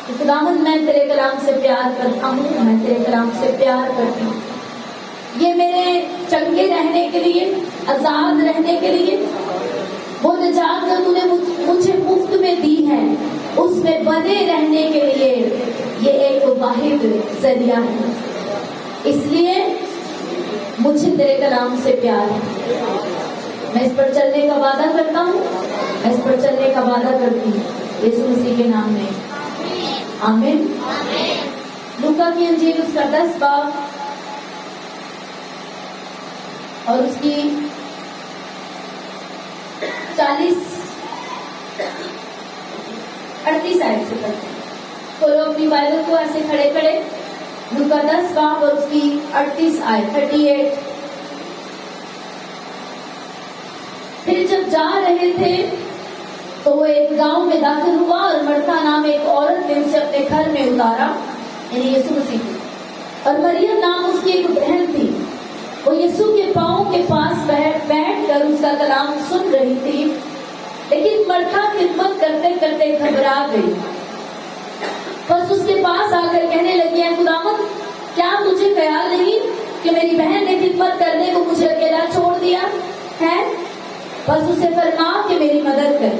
कि खुदावंद मैं तेरे कलाम से प्यार करता हूँ, मैं तेरे कलाम से प्यार करती हूँ। ये मेरे चंगे रहने के लिए, आजाद रहने के लिए, वो निजात जो तूने मुझे मुफ्त में दी है उसमें बने रहने के लिए ये एक वाहिद जरिया है। इसलिए मुझे तेरे कलाम से प्यार है। मैं इस पर चलने का वादा करता हूँ, मैं इस पर चलने का वादा करती हूँ यीशु मसीह के नाम में, आमीन। लूका की अंजील उसका 10 बाब और उसकी 38 आयत से पढ़ते हैं। तो लोग अपनी बाइबल को ऐसे खड़े खड़े, लूका 10 बाब और उसकी 38 आयत 38। फिर जब जा रहे थे तो वो एक गांव में दाखिल हुआ और मरथा नाम एक औरत ने उसे अपने घर में उतारा, यानी यीशु मसीह को। और मरियम नाम उसकी एक बहन थी, वो यीशु के पांव के पास बैठ कर उसका कलाम सुन रही थी। लेकिन मरथा खिदमत करते करते घबरा गई, बस उसके पास आकर कहने लगी, है खुदावंद, क्या तुझे ख्याल नहीं कि मेरी बहन ने खिदमत करने को मुझे अकेला छोड़ दिया है? बस उसे फरमा कि मेरी मदद कर।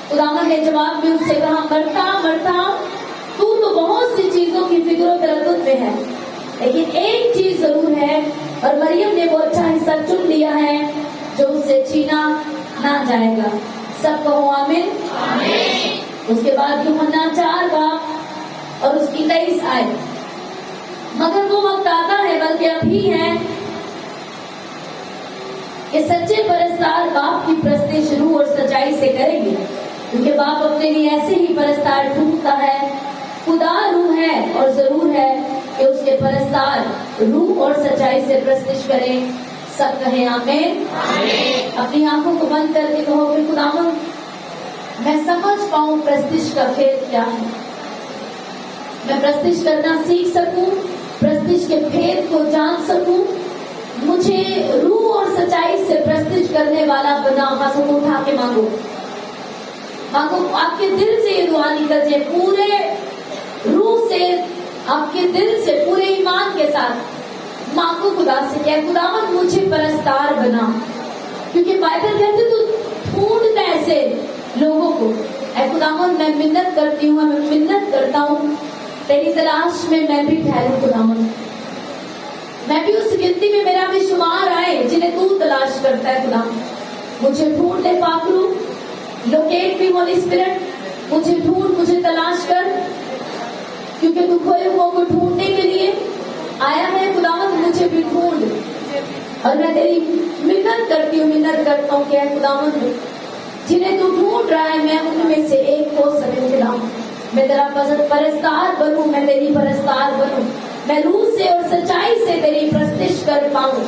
खुदावंद ने जवाब में उससे कहा, मरथा मरथा, तू तो बहुत सी चीजों की फिक्र तरद्दुद में है, लेकिन एक चीज जरूर है, और मरियम ने वो अच्छा हिस्सा चुन लिया है जो उससे छीना ना जाएगा। सब कहो आमीन। उसके बाद यूहन्ना 4 बाब और उसकी 23 आयत। मगर वो वक्त आता है, बल्कि अभी है, कि सच्चे परस्तार बाप की प्रस्ती शुरू और सच्चाई से करेंगे, क्योंकि बाप अपने लिए ऐसे ही परस्तार ढूंढता है। खुदा रूह है और जरूर है कि उसके परस्तार रूह और सच्चाई से प्रस्तिश करें। सब कहें आमीन। अपनी आंखों को बंद करके कहो कि खुदावंद, मैं समझ पाऊं प्रस्तिश का भेद क्या है, मैं प्रस्तिश करना सीख सकूं, प्रस्तिश के भेद को जान सकूं, मुझे रूह और सच्चाई से प्रस्तिश करने वाला बना। हाथों को उठा के मांगो, मांगो, आपके दिल से ये दुआ निकल जाए, पूरे रूह से, आपके दिल से, पूरे ईमान के साथ मांगो खुदा से, क्या खुदावंद मुझे परस्तार बना, क्योंकि बाइबल कहते तू ढूंढता ऐसे लोगों को। ऐ खुदावंद, मैं मिन्नत करती हूँ, मैं मिन्नत करता हूँ, तेरी तलाश में मैं भी ठहरूं खुदावंद, मैं भी उस गिनती में मेरा भी शुमार आए जिन्हें तू तलाश करता है। खुदा मुझे ढूंढ ले पाखरू, लोकेट मी होली स्पिरिट, मुझे ढूंढ, मुझे तलाश कर, क्योंकि तू खोए हुओं को ढूंढने के लिए आया है। खुदावंद मुझे भी ढूंढ, और मैं तेरी मिन्नत करती हूँ, मिन्नत करता हूँ कि खुदावंद, जिन्हें तू ढूंढ रहा है मैं उनमें से एक हो सके। खुदावंद मैं तेरा परस्तार बनूं, मैं तेरी परस्तार बनूं, मैं रूह से और सच्चाई से तेरी प्रस्तिश कर पाऊं।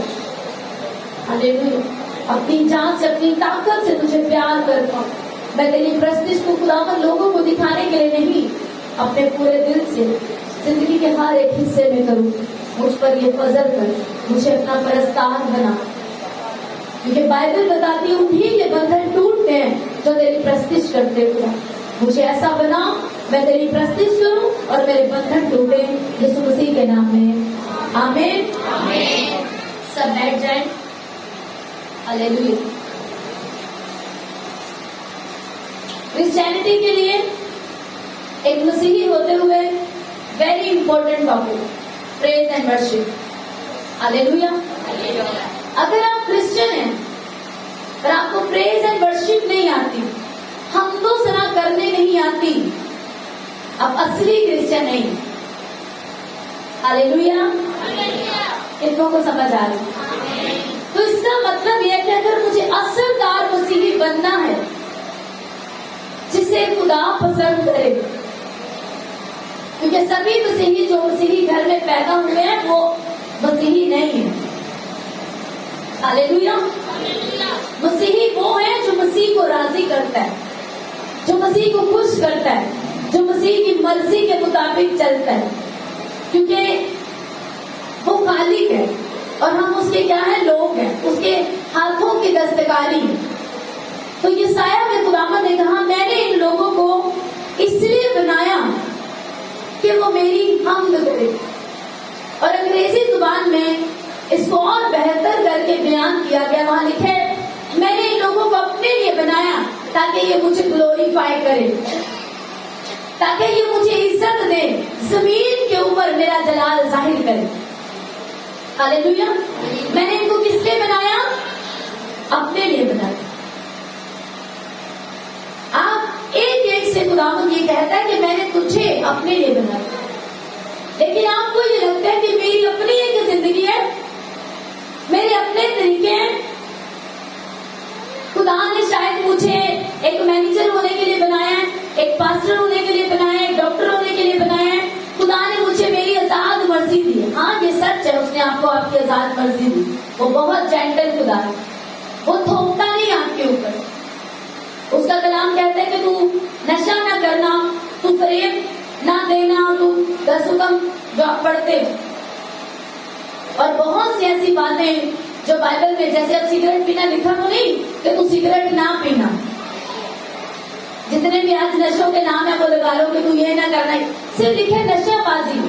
हालेलुया। अपनी जान से, अपनी ताकत से तुझे प्यार कर पाऊं। मैं तेरी प्रस्तिश को खुदावंद लोगों को दिखाने के लिए नहीं, अपने पूरे दिल से जिंदगी के हर एक हिस्से में करूं। मुझ पर ये फजल कर, मुझे अपना परस्तार बना, क्योंकि बाइबल बताती है उन्हीं के बंधन टूटते हैं जो तेरी प्रस्तिश करते हुए। मुझे ऐसा बना, मैं तेरी प्रस्तिश करूं और मेरे बंधन टूटे, यीशु मसीह के नाम में, आमीन। सब बैठ जाएं। हालेलुया। क्रिश्चियनिटी के लिए एक मसीही होते हुए very important topic, praise and worship. Hallelujah. अगर आप क्रिश्चियन हैं और आपको प्रेज एंड वर्शिप नहीं आती, हम तो सना करने नहीं आती, आप असली क्रिश्चियन नहीं। हालेलुया। कितनों को समझ आ रही? तो इसका मतलब यह है कि अगर मुझे असरदार मसीही बनना है जिसे खुदा पसंद करे, क्योंकि सभी मसीही जो मसीही घर में पैदा हुए हैं वो मसीही नहीं है। हालेलुया। मसीही वो है जो मसीह को राजी करता है, जो मसीह को खुश करता है, जो मसीह की मर्जी के मुताबिक चलता है, क्योंकि वो खालिक है और हम उसके क्या है, लोग हैं, उसके हाथों की दस्तकारी। तो यशायाह में खुदावंद ने कहा, मैंने इन लोगों को इसलिए बनाया कि वो मेरी हमद करे। और अंग्रेजी जुबान में इसको और बेहतर करके बयान किया गया, वहां लिखे, मैंने इन लोगों को अपने लिए बनाया ताकि ये मुझे ग्लोरीफाई करे, ताकि ये मुझे इज्जत दे, जमीन के ऊपर मेरा जलाल जाहिर करे। हालेलुया। मैंने इनको किस लिए बनाया? अपने लिए बनाया। आप एक से खुदावंद ये कहता है कि मैंने तुझे अपने लिए बनाया। लेकिन आपको ये लगता है कि मेरी अपनी एक जिंदगी है, मेरे अपने तरीके हैं। खुदा ने शायद मुझे एक मैनेजर होने के लिए बनाया है, एक पास्टर होने के लिए बनाया है, एक डॉक्टर होने के लिए बनाया है। खुदा ने मुझे मेरी आजाद मर्जी दी है। हाँ, ये सच है, उसने आपको आपकी आजाद मर्जी दी। वो बहुत जेंटल खुदा है, वो थोपता नहीं आपके ऊपर। उसका कलाम कहता है कि तू नशा ना करना, तू फरेब ना देना, तू 10 हुक्म जो आप पढ़ते हो। और बहुत सी ऐसी बातें जो बाइबल में, जैसे अब सिगरेट पीना लिखा तो नहीं कि तू सिगरेट ना पीना। जितने भी आज नशों के नाम है वो लगा लो कि तू ये ना करना, सिर्फ लिखे नशाबाजी,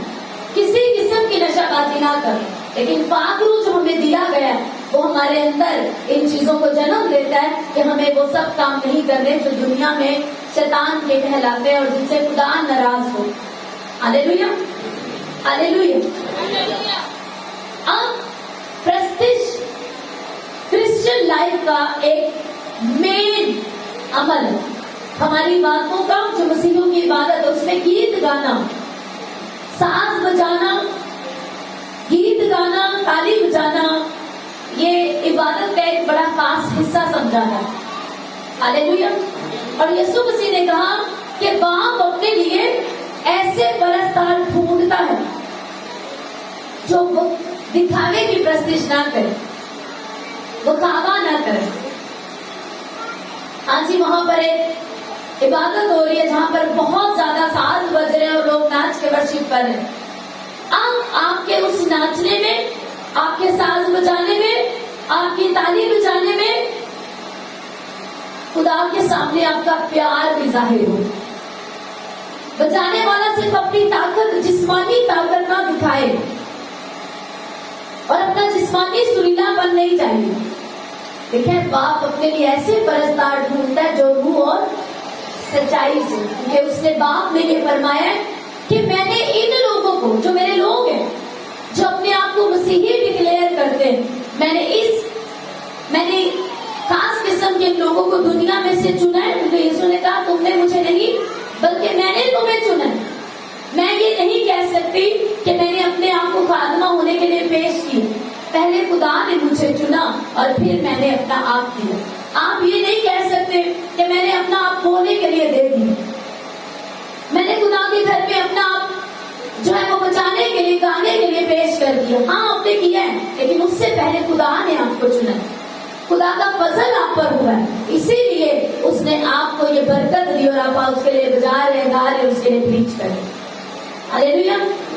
किसी किस्म की नशाबाजी ना कर। लेकिन पाक रूह जो हमें दिया गया वो हमारे अंदर इन चीजों को जन्म देता है कि हमें वो सब काम नहीं करने जो दुनिया में शैतान के कहलाते हैं और जिनसे खुदा नाराज हो। Hallelujah, hallelujah. अब प्रेस्टिज क्रिश्चियन लाइफ का एक मेन अमल है। हमारी बातों का जो मसीहों की इबादत है उसमें गीत गाना, साज बजाना, गीत गाना, ताली बजाना, ये इबादत का एक बड़ा खास हिस्सा समझा है। हालेलुया। और यीशु मसीह ने कहा कि बाप अपने लिए ऐसे परस्तार ढूंढता है जो दिखावे की प्रेस्टिज ना करे, वो खावा ना करे। हाँ जी, वहां पर एक इबादत हो रही है जहां पर बहुत ज्यादा साज बज रहे हैं और लोग नाच के वर्शिप कर रहे हैं। अब आपके उस नाचने में, आपके साज बजाने में, आपकी ताली बजाने में खुदा के सामने आपका प्यार भी जाहिर हो। बजाने वाला सिर्फ अपनी ताकत, जिस्मानी ताकत ना दिखाए और अपना जिस्मानी सुरीलापन नहीं चाहिए। देखिए, बाप अपने लिए ऐसे परस्तार ढूंढता है जो रूह और सच्चाई से, क्योंकि उसने बाप ने ये फरमाया कि मैंने इन लोगों को, जो मेरे लोग हैं, जो अपने आप को मसीही डिक्लेयर करते हैं, मैंने खास किस्म के लोगों को दुनिया में से चुना है। क्योंकि यीशु ने कहा तुमने मुझे नहीं बल्कि मैंने तुम्हें चुना है। मैं ये नहीं कह सकती कि मैंने अपने आप को खादमा होने के लिए पेश किया, पहले खुदा ने मुझे चुना और फिर मैंने अपना आप दिया। आप ये नहीं कह सकते कि मैंने अपना आप बोलने के लिए दे दिया, मैंने खुदा के घर में अपना आप जो है वो बचाने के लिए, गाने के लिए पेश कर दिया। हाँ, आपने किया है, लेकिन उससे पहले खुदा ने आपको चुना है। खुदा का फजल आप पर हुआ है, इसीलिए उसने आपको ये बरकत दी और आप उसके लिए बजा रहे, गा रहे, उसके लिए प्रीच कर रहे। हालेलुया।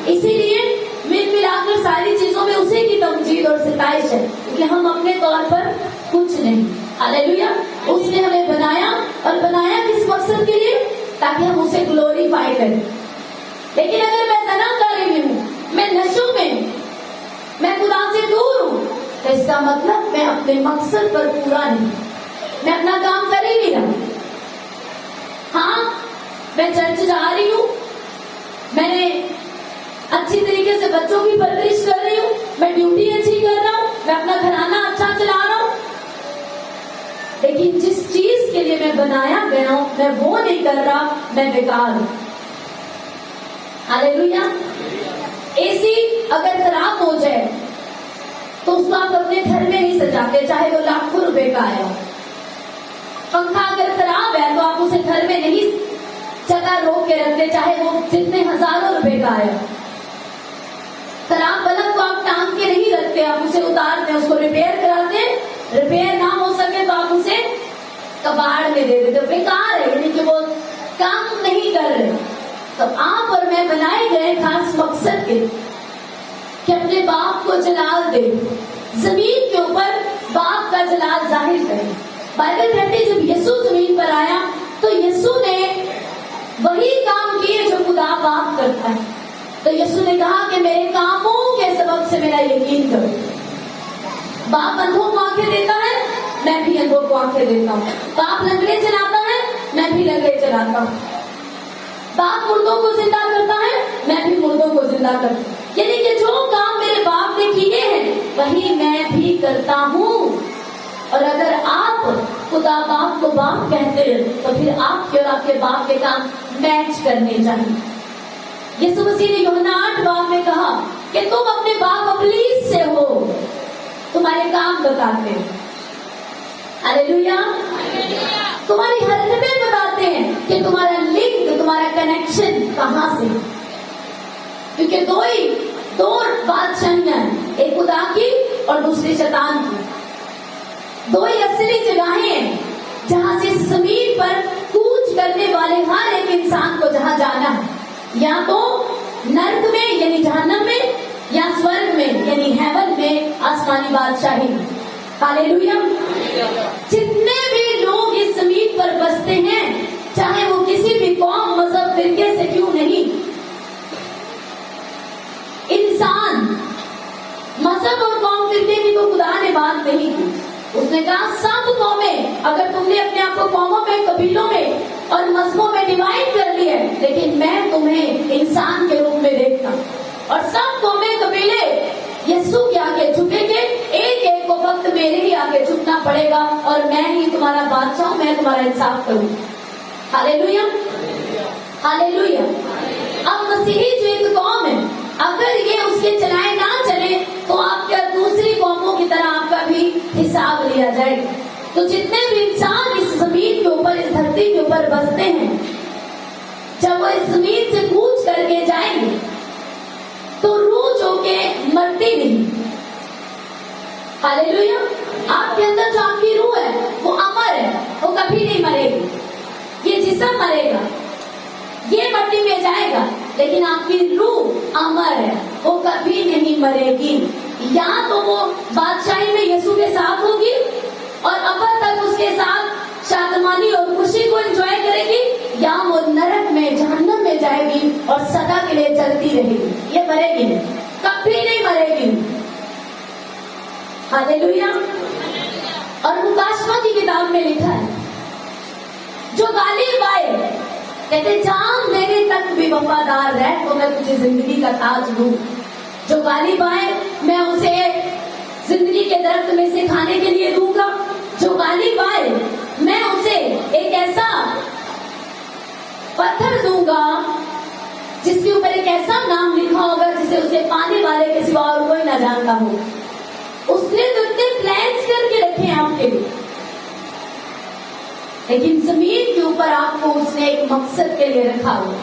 इसीलिए मिल मिलाकर सारी चीजों में उसी की तमजीद और सिताइश है, क्योंकि हम अपने तौर पर कुछ नहीं। हालेलुया। उसने हमें बनाया, और बनाया किस मकसद के लिए? ताकि हम उसे ग्लोरीफाई करें। लेकिन अगर मैं ज़नाकारी में हूँ, मैं नशों में, मैं खुदा से दूर हूँ, तो इसका मतलब मैं अपने मकसद पर पूरा नहीं, मैं अपना काम कर ही नहीं रहा। हाँ, मैं चर्च जा रही हूँ, मैंने अच्छी तरीके से बच्चों की परवरिश कर रही हूँ, मैं ड्यूटी अच्छी कर रहा हूँ, मैं अपना घराना अच्छा चला रहा हूँ, लेकिन जिस चीज के लिए मैं बनाया गया हूँ मैं वो नहीं कर रहा, मैं बेकार हूँ। हालेलुया। एसी अगर खराब हो जाए तो उसको आप अपने घर में नहीं सजाते, चाहे वो लाखों रुपए का आया। पंखा अगर खराब है तो आप उसे घर में नहीं जगह रोक के रखते, चाहे वो जितने हजारों रुपए का आया। खराब बल्ब को आप टांग के नहीं रखते, आप उसे उतारते, उसको रिपेयर कराते। रिपेयर ना हो सके तो आप उसे कबाड़ में दे देते, बेकार है, यानी कि वो काम नहीं कर रहे। तो आप और मैं बनाए गए खास मकसद के कि अपने बाप को जलाल दे, जमीन के ऊपर बाप का जलाल जाहिर करें। बाइबल कहते जब यीशु जमीन पर आया तो यीशु ने वही काम किए जो खुदा बाप करता है। तो यीशु ने कहा कि मेरे कामों के सबब से मेरा यकीन करो। बाप अंधों को आंखें देता है, मैं भी अंधों को आंखें देता हूँ। बाप लंगड़े चलाता है, मैं भी लंगड़े चलाता हूँ। बाप मुर्दों को जिंदा करता है, मैं भी मुर्दों को जिंदा करता हूँ। यानी कि जो काम मेरे बाप ने किए हैं वही मैं भी करता हूँ। और अगर आप खुदा बाप को बाप कहते हैं तो फिर आपके और आपके बाप के काम मैच करने चाहिए। यीशु मसीह ने यूहन्ना 8 बाब में कहा कि तुम अपने बाप अबलीस से हो, तुम्हारे काम बताते हैं। हालेलुया। तुम्हारी हरकतें बताते हैं कि तुम्हारा लिंक, तुम्हारा कनेक्शन कहां से। क्योंकि दो बादशाहियां हैं, एक खुदा की और दूसरी शैतान की। दो ही असली जगहें हैं जहां से जमीन पर कूच करने वाले हर एक इंसान को जहां जाना है, या तो नर्क में यानी जहन्नम में, या स्वर्ग में यानी हेवन में, आसमानी बादशाही में। हालेलुया। जितने भी लोग इस जमीन पर बसते हैं, चाहे वो किसी भी कौम, मजहब, फिरके से क्यों नहीं, इंसान मजहब और कौम फिरके की तो खुदा ने बात नहीं की। उसने कहा सब कौमें, अगर तुमने अपने आप को कौमों में, कबीलों में और मजहबों में डिवाइड कर लिया है, लेकिन मैं तुम्हें इंसान के रूप में देखता हूँ। और सब कौमें, कबीले यीशु के आगे झुकेंगे, एक एक को वक्त मेरे ही आगे झुकना पड़ेगा और मैं ही तुम्हारा बादशाह हूं, मैं तुम्हारा इंसाफ करूंगी। Hallelujah, hallelujah. अब मसीही जो एक कौम है, अगर ये उसके चलाए ना चले तो आपके दूसरी कौमों की तरह आपका भी हिसाब लिया जाएगा। तो जितने भी इंसान इस जमीन के ऊपर, इस धरती के ऊपर बसते हैं, जब वो इस जमीन से कूच करके जाएंगे तो रूह जो के मरती नहीं। हालेलुया। आपके अंदर जो आपकी रूह है वो अमर है, वो कभी नहीं मरेगी। ये जिस्म मरेगा, ये मट्टी में जाएगा, लेकिन आपकी रूह अमर है, वो कभी नहीं मरेगी। या तो वो बादशाही में यीशु के साथ होगी और अब्बा तक उसके साथ शादमानी और खुशी को एंजॉय करेगी, या वो नरक में, जहन्नम में जाएगी और सदा के लिए जलती रहेगी। ये मरेगी नहीं, कभी नहीं मरेगी। हालेलुया। और मुकाशवा की किताब में लिखा है, जो गालिब आए कहते जान मेरे तक भी वफादार रह तो मैं तुझे जिंदगी का ताज दूं। जो गालिब आए मैं उसे जिंदगी के दरख्त में से खाने के लिए दूंगा। जो गालिब आए मैं उसे एक ऐसा पत्थर दूंगा जिसके ऊपर एक ऐसा नाम लिखा होगा जिसे उसे पाने वाले के सिवा और कोई ना जानता हो। उसने तो इतने प्लान्स करके रखे हैं आपके लिए, लेकिन जमीन के ऊपर आपको उसने एक मकसद के लिए रखा हुआ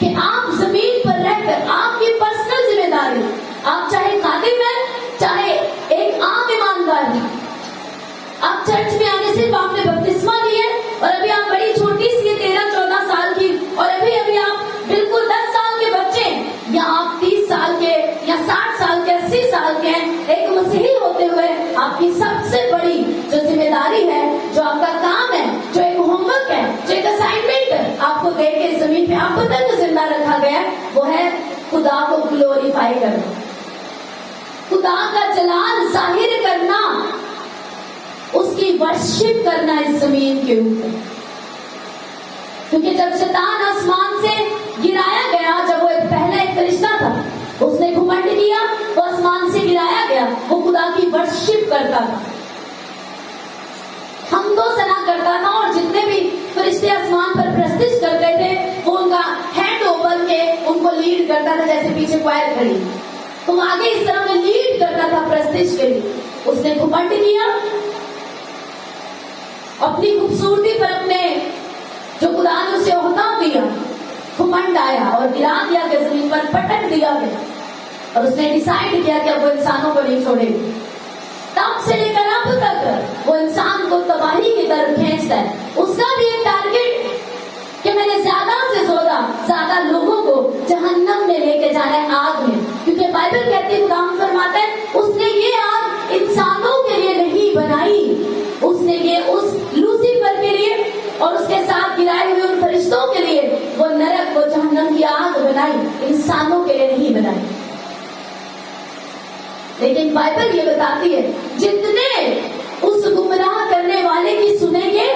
कि आप जमीन पर रहकर आपकी पर्सनल जिम्मेदारी, आप चाहे खादिम हैं, चाहे एक आम ईमानदार हैं, आप चर्च में आने से आपने बपतिस्मा ली है और अभी आप बड़ी छोटी सी 13-14 साल की, और अभी आप बिल्कुल 10 साल के बच्चे, या आप 30 साल के या 60 साल के, 80 साल के हैं, एक मसीही होते हुए आपकी सबसे बड़ी जो जिम्मेदारी है, जो आपका काम है, जो एक होमवर्क है, जो एक असाइनमेंट है, आपको दे के जमीन पे आपको तक जिंदा रखा गया है, वो है खुदा को ग्लोरीफाई करना, खुदा का जलाल जाहिर करना, उसकी वर्शिप करना इस जमीन के ऊपर। क्योंकि जब शैतान आसमान से गिराया गया, जब वो पहला एक फरिश्ता था, उसने घमंड किया, वो आसमान से गिराया गया, वो खुदा की वर्शिप करता था, हमदो सना करता था, और जितने भी फरिश्ते आसमान पर प्रस्तिश करते थे वो उनका हैंड ओवर के उनको लीड करता था, जैसे पीछे क्वायर खड़ी तो आगे इस तरह में लीड करता था प्रस्तिश के लिए। उसने घमंड किया, अपनी खूबसूरती पर अपने जो खुदा ने उसे ओहदा दिया, घमंड आया और गिरा दिया गया, जमीन पर पटक दिया गया, और उसने डिसाइड किया कि अब वो इंसानों को नहीं छोड़ेगी। तब से लेकर अब तक वो इंसान को तबाही की तरफ खींचता है। उसका भी एक टारगेट कि मैंने ज्यादा से ज्यादा लोगों को जहन्नम में लेके जाना है, आग में। क्योंकि बाइबल कहती है, खुदा फरमाता है, उसने ये आग इंसानों के लिए नहीं बनाई, उसने ये उस लूसीफर के लिए और उसके साथ गिराए आग बनाई, इंसानों के लिए नहीं बनाई। लेकिन बाइबल ये बताती है जितने उस गुमराह करने वाले की सुनेंगे,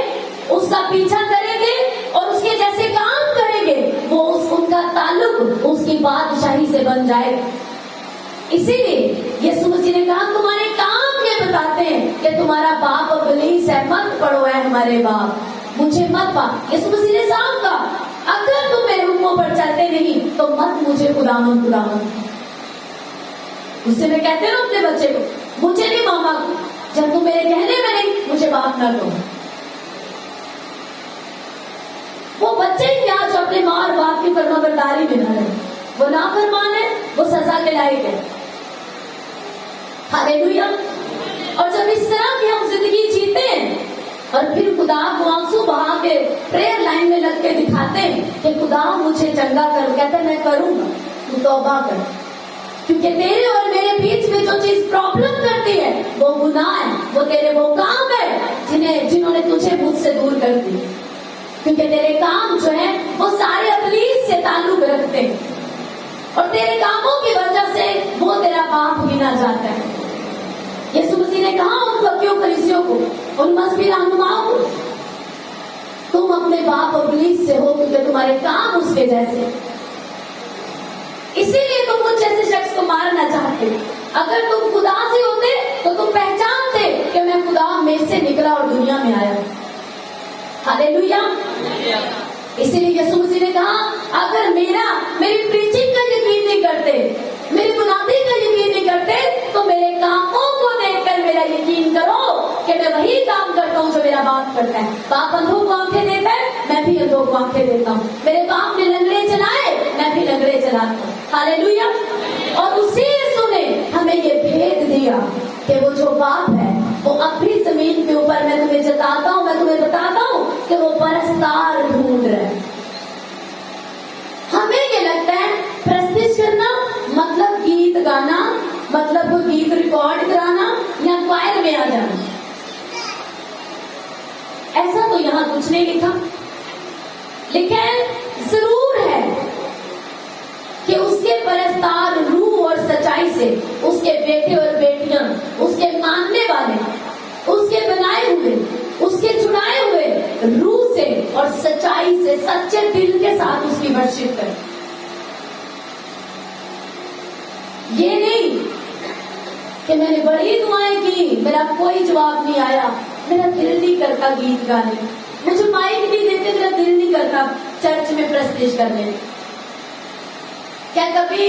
उसका पीछा करेंगे और उसके जैसे काम करेंगे, वो उनका ताल्लुक उसकी बादशाही से बन जाएगा। इसीलिए यीशु मसीह ने कहा तुम्हारे काम ये बताते हैं कि तुम्हारा बाप इब्लीस है, मत पढ़ो है हमारे बाप, मुझे मत पा। यीशु मसीह ने साफ कहा अगर तुम मेरे हुक्मों पर चलते नहीं तो मत मुझे खुदावन खुदावन। उससे मैं कहते हो अपने बच्चे को मुझे नहीं मामा, जब तुम मेरे कहने में नहीं मुझे बाप ना कहो। वो बच्चे क्या जो अपने माँ और बाप की फरमाबरदारी में न रहे, वो नाफरमान है, वो सजा के लायक है। हालेलुया। और जब इस तरह की हम जिंदगी जीते हैं और फिर खुदा को आंसू बहा के प्रेयर लाइन में लग के दिखाते हैं कि खुदा मुझे चंगा कर, कहते हैं मैं करूंगा, तू तौबा कर, क्योंकि तेरे और मेरे बीच में जो चीज प्रॉब्लम करती है वो गुनाह है, वो तेरे वो काम है जिन्होंने तुझे मुझसे दूर कर दी। क्योंकि तेरे काम जो है वो सारे इब्लीस से ताल्लुक रखते हैं और तेरे कामों की वजह से वो तेरा पाप गिना जाता है। यीशु मसीह ने कहा उन फकीरों फरीसियों को, उन मजहबी रहनुमाओं को, तुम अपने बाप इब्लीस से हो क्योंकि तुम्हारे काम उसके जैसे, इसीलिए तुम मुझ जैसे शख्स को मारना चाहते। अगर तुम खुदा से होते तो तुम पहचानते कि मैं खुदा में से निकला और दुनिया में आया। हालेलुया। इसीलिए यीशु मसीह ने कहा अगर मेरी प्रीचिंग का यकीन नहीं करते, मेरी बुनियादी का यकीन नहीं करते, तो मेरे कामों को देखकर मेरा यकीन करो कि मैं वही काम करता हूँ जो मेरा बाप करता है। बाप अंधों को आंखें देता है, मैं भी अंधों को आंखें देता हूँ। मेरे बाप ने लंगड़े चलाए, मैं भी लंगड़े चलाता हूँ। हालेलुया। और उसी सुने हमें ये भेद दिया कि वो जो बाप है वो अब भी जमीन के ऊपर, मैं तुम्हें जताता हूँ, मैं तुम्हें बताता हूँ कि वो परस्तार ढूंढ रहे हैं। हमें ये लगता है प्रस्तुत करना मतलब गीत गाना, मतलब वो गीत रिकॉर्ड कराना या क्वायर में आ जाना। ऐसा तो यहाँ कुछ नहीं लिखा, लेकिन जरूर है कि उसके परस्तार रूह और सच्चाई से, उसके बेटे और बेटियां, उसके मानने वाले, उसके बनाए हुए, उसके चुनाए हुए रूह से और सच्चाई से, सच्चे दिल के साथ उसकी वर्शिप करें। ये नहीं कि मैंने बड़ी दुआएं की, मेरा कोई जवाब नहीं आया, मेरा दिल नहीं करता गीत गाने, मुझे माइक नहीं देते, मेरा दिल नहीं करता चर्च में प्रस्तुत करने। क्या कभी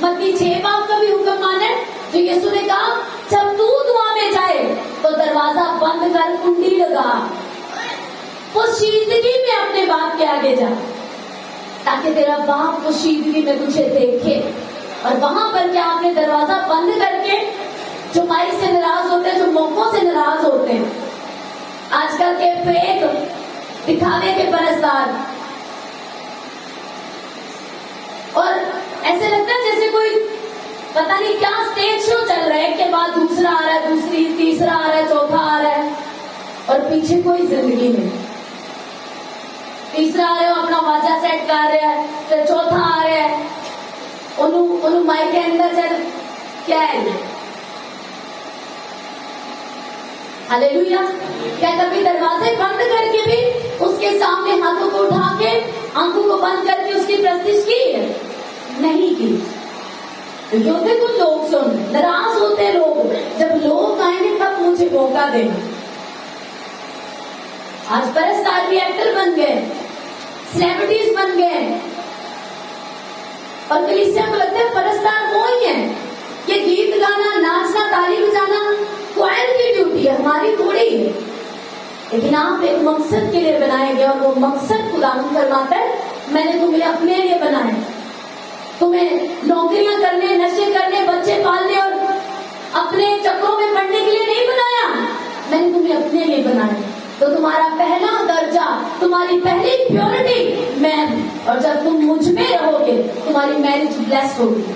मत्ती 6 बाब का भी हुक्म माने जो यीशु ने कहा जब तू दुआ में जाए तो दरवाजा बंद कर, कुंडी लगा, पोशीदगी में अपने बाप के आगे जा, ताकि तेरा बाप पोशीदगी में तुझे देखे। और वहां पर क्या आपने दरवाजा बंद करके, जो माइक से नाराज होते हैं, जो मौकों से नाराज होते हैं, आजकल के फेक दिखावे के परस्तार, और ऐसे लगता है जैसे कोई पता नहीं क्या स्टेज शो चल रहा है, के बाद दूसरा आ रहा है, दूसरी तीसरा आ रहा है, चौथा आ रहा है, और पीछे कोई जिंदगी नहीं। तीसरा आ रहा है अपना वाजा सेट कर रहा है, फिर चौथा आ रहा है उन्होंने माइक के अंदर चल, क्या है ये? हालेलुया। क्या कभी दरवाजे बंद करके भी उसके सामने हाथों को उठा के, आंखों को बंद करके उसकी प्रस्तुति की है? नहीं की। क्योंकि होते कुछ लोग सुन नाराज होते लोग, जब लोग आएंगे तब मुझे मौका देना। आज परस्तार भी एक्टर बन गए, सेलिब्रिटीज बन गए, और कलीसिया को लगता है परस्तार वो ही है। ये गीत गाना, नाचना, ताली बजाना क्वायर की ड्यूटी है, हमारी थोड़ी है। लेकिन आप एक मकसद के लिए बनाए गए, और वो मकसद खुदा फरमाता है मैंने तुम्हें अपने लिए बनाया। तुम्हें नौकरियां करने, नशे करने, बच्चे पालने और अपने चक्रों में पड़ने के लिए नहीं बनाया, मैंने तुम्हें अपने लिए बनाया। तो तुम्हारा पहला दर्जा, तुम्हारी पहली प्योरिटी मैं, और जब तुम मुझ में रहोगे तुम्हारी मैरिज ब्लेस्ड होगी।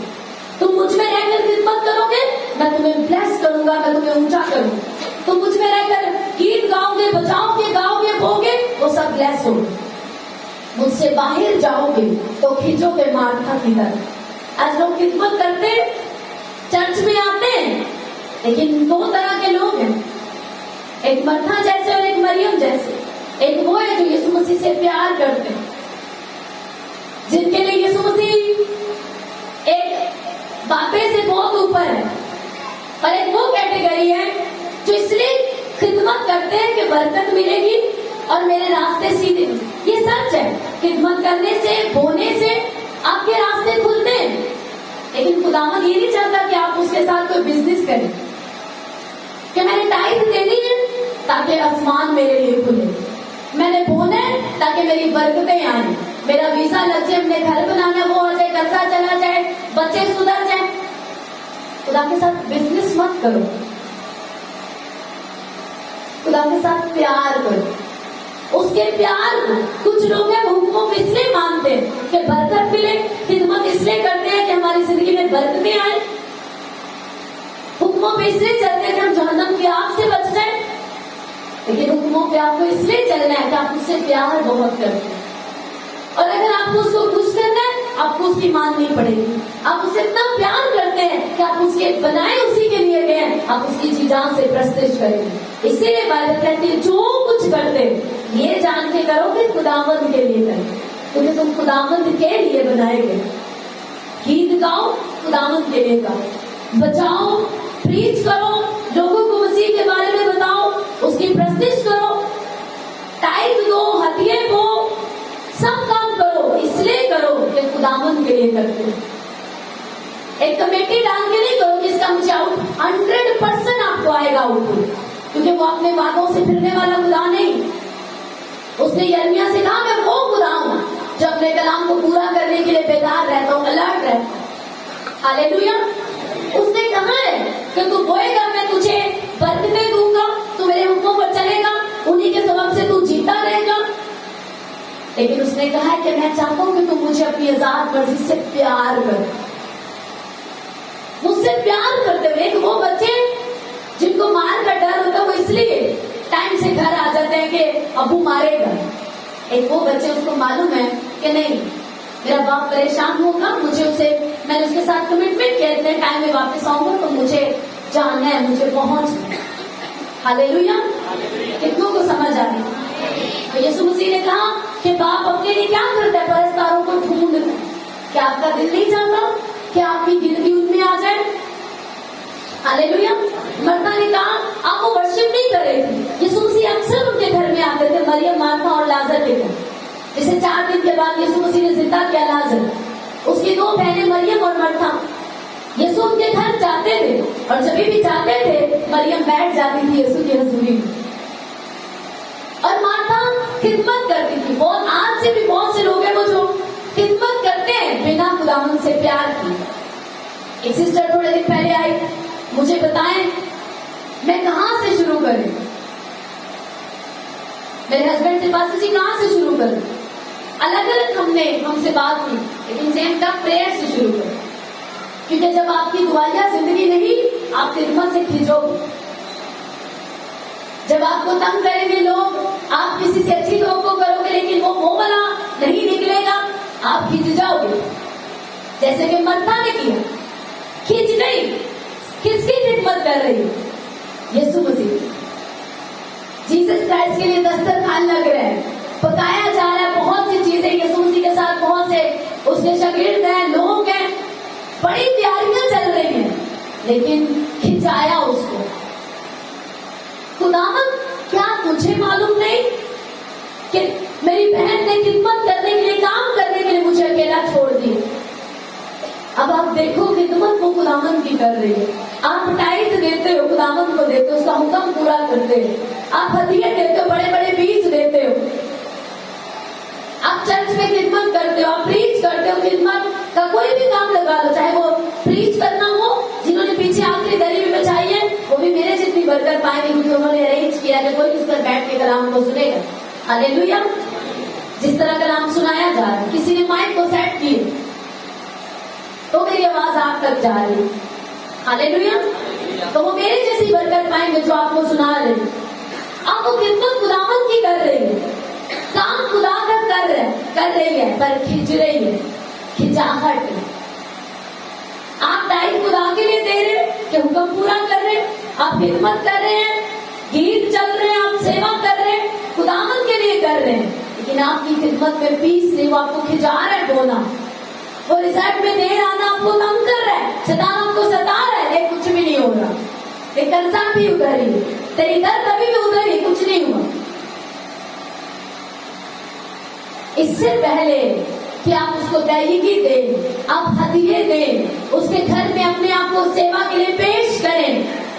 तुम मुझ में रहकर खिदमत करोगे, मैं तुम्हें ब्लेस करूंगा, मैं तुम्हें ऊंचा करूंगा। तुम मुझ में रहकर गीत गाओगे, बजाओगे, गाओगे, बोगे, वो सब ब्लेस होगा। मुझसे बाहर जाओगे तो खींचोगे मार्था की तरह। आज लोग खिदमत करते, चर्च में आते हैं, लेकिन दो तरह के लोग हैं, एक मर्था जैसे और एक मरियम जैसे। एक वो है जो यीशु मसीह से प्यार करते हैं, जिनके लिए यीशु मसीह एक बापे से बहुत ऊपर है, और एक वो कैटेगरी है जो इसलिए खिदमत करते हैं कि बरकत मिलेगी और मेरे रास्ते सीधे। ये सच है, खिदमत करने से, बोने से आपके रास्ते खुलते हैं, लेकिन खुदावंद ये नहीं चाहता कि आप उसके साथ कोई बिजनेस करें कि मैंने टाइट देनी है ताकि आसमान मेरे लिए खुले, मैंने बोना है ताकि मेरी बरकतें आए, मेरा वीजा लग जाए, अपने घर बनाना वो आ जाए, कर्जा चला जाए, बच्चे सुधर जाए। खुदा के साथ बिजनेस मत करो, खुदा के साथ प्यार करो। उसके प्यार को कुछ लोग हैं हुक्मों को इसलिए मानते हैं कि बरकत मिले, खिदमत इसलिए करते हैं कि हमारी जिंदगी में बरकतें आए, हुक्मों पे इसलिए चलते हैं कि हम जहन्नम की आग से बच जाए। लेकिन हुक्मों पे आपको इसलिए चलना है कि आप उससे प्यार बहुत करते हैं, और अगर आपको उसको खुश करना है आपको उसकी माननी पड़ेगी। आप उससे इतना प्यार करते हैं कि आप उसके बनाए उसी के लिए गए हैं, आप उसकी चीजा से प्रस्तिष्ठ करेंगे। इसीलिए बाइबल कहती है जो कुछ करते ये जान के करो कि खुदावंद के लिए करो, क्योंकि तुम खुदावंद के लिए बनाए गए। गीत गाओ, खुदावंद के लिए गाओ, बचाओ, प्रीच करो, लोगों को मसीह के बारे में बताओ, उसकी प्रस्तिष्ठ करो, टाइट दो, हथिये दो, सब काम करो, इसलिए करो कि खुदावंद के लिए करते हो। एक कमेटी डाल के नहीं करो जिसका मुझे आउट 100% आपको आएगा आउटपुट, क्योंकि वो अपने वादों से फिरने वाला खुदा नहीं। उसने यिर्मयाह से कहा मैं वो खुदा हूं जो अपने कलाम को पूरा करने के लिए बेदार रहता हूं, अलर्ट रहता हूं। हालेलुया। उसने कहा है कि तू बोएगा मैं तुझे बरकतें दूंगा, तू मेरे हुक्मों पर चलेगा, उन्हीं के सबब से तू जीता रहेगा। लेकिन उसने कहा है कि मैं चाहता हूं कि तू मुझे अपनी आजाद मर्जी से प्यार कर, मुझसे प्यार करते हुए। वो बच्चे जिनको मार का डर होता है वो इसलिए टाइम से घर आ जाते हैं कि अबू मारेगा। एक वो बच्चे उसको मालूम है कि नहीं मेरा बाप परेशान होगा, मुझे उसे मैंने उसके साथ कमिटमेंट किया इतने टाइम में वापस आऊंगा तो मुझे जानना है, मुझे पहुंचना है। हालेलुया। कितनों को समझ आ रही? तो यीशु मसीह ने कहा कि बाप अपने लिए क्या करता है, परस्तारों को ढूंढता है। क्या आपका दिल नहीं चाहता कि आपकी गिनती उनमें आ जाए? हालेलुया। मर्ता ने कहा आप वो वर्शिप नहीं कर रहे थे। यीशु मसीह अक्सर उनके घर में आते थे, मरियम, मार्था और लाजर के घर। जिसे 4 दिन के बाद यीशु मसीह ने जिंदा किया लाजर, उसकी 2 बहनें मरियम और मर्था, यीशु उनके घर जाते थे, और जब भी जाते थे मरियम बैठ जाती थी यीशु की हजूरी में, और मार्था खिदमत करती थी। बहुत आज से भी बहुत से लोग हैं वो जो खिदमत करते हैं बिना खुदावंद से प्यार किए। एक सिस्टर थोड़े दिन पहले आई, मुझे बताएं मैं कहां से शुरू करूं। मेरे हस्बैंड से बात जी कहां से शुरू करूं। अलग अलग हमसे बात की, लेकिन सेम का प्रेयर से शुरू करो, क्योंकि जब आपकी दुआया जिंदगी नहीं आप खिदमत से खींचोगे। जब आपको तंग करेंगे लोग, आप किसी से अच्छी तोको करोगे लेकिन वो वाला नहीं निकलेगा, आप खींच जाओगे। जैसे कि मर्था ने किया, खींच गई। किसकी खिदमत कर रही है? यीशु मसीह। जीसस क्राइस्ट के लिए दस्तरखान लग रहा है, पकाया जा रहा है, बहुत सी चीजें यीशु मसीह के साथ, बहुत से उसके शागिर्द हैं, लोग हैं, बड़ी तैयारियां चल रही हैं, लेकिन खिंचाया उसको। खुदावंद क्या तुझे मालूम नहीं कि मेरी बहन ने खिदमत करने के लिए, काम करने के लिए मुझे अकेला छोड़ दिया। अब आप देखो खिदमत वो खुदावंद की कर रही है। आप टाइट देते हो, खुदावंद को देते हो, उसका हुक्म पूरा करते हो। आप हथियार देते हो, बड़े बड़े बीज देते हो। आप चर्च में खिदमत करते हो, आप प्रीच करते हो। खिदमत का कोई भी काम लगा लो, चाहे वो प्रीच करना हो, जिन्होंने पीछे आखिरी दरी में बचाई है वो भी मेरे जितनी बरकत पाएंगे, क्योंकि उन्होंने अरेंज किया कि कोई उस पर बैठ के कलाम को सुनेगा। हालेलुया। जिस तरह कलाम सुनाया जा रहा है, किसी ने माइक को सेट किए तो मेरी आवाज आप तक जा रही। हालेलुया। तो वो मेरे जैसी बरकत पाएंगे जो आपको सुना रहे। आप वो खिदमत खुदावंद की कर रहे हैं, काम खुदा का कर कर रही है पर खिंच रही है, खिंचाहट। आप टाइम खुदा के लिए दे रहे कि हुक्म पूरा कर रहे, आप हिम्मत कर रहे हैं, गीत चल रहे हैं, आप सेवा कर रहे हैं, खुदावन के लिए कर रहे हैं, लेकिन आपकी खिदमत में पीस नहीं, वो आपको खिंचा रहा है बोला, वो रिजल्ट में देर आना आपको तंग कर रहा है, शैतान आपको सता रहा है, लेकिन कुछ भी नहीं हो रहा, ये कर्जा भी उधर ही, तेरी दर कभी भी उधर ही, कुछ नहीं हुआ। इससे पहले कि आप उसको दैनिकी दें, आप हदिये दें, उसके घर में अपने आप को सेवा के लिए पेश करें,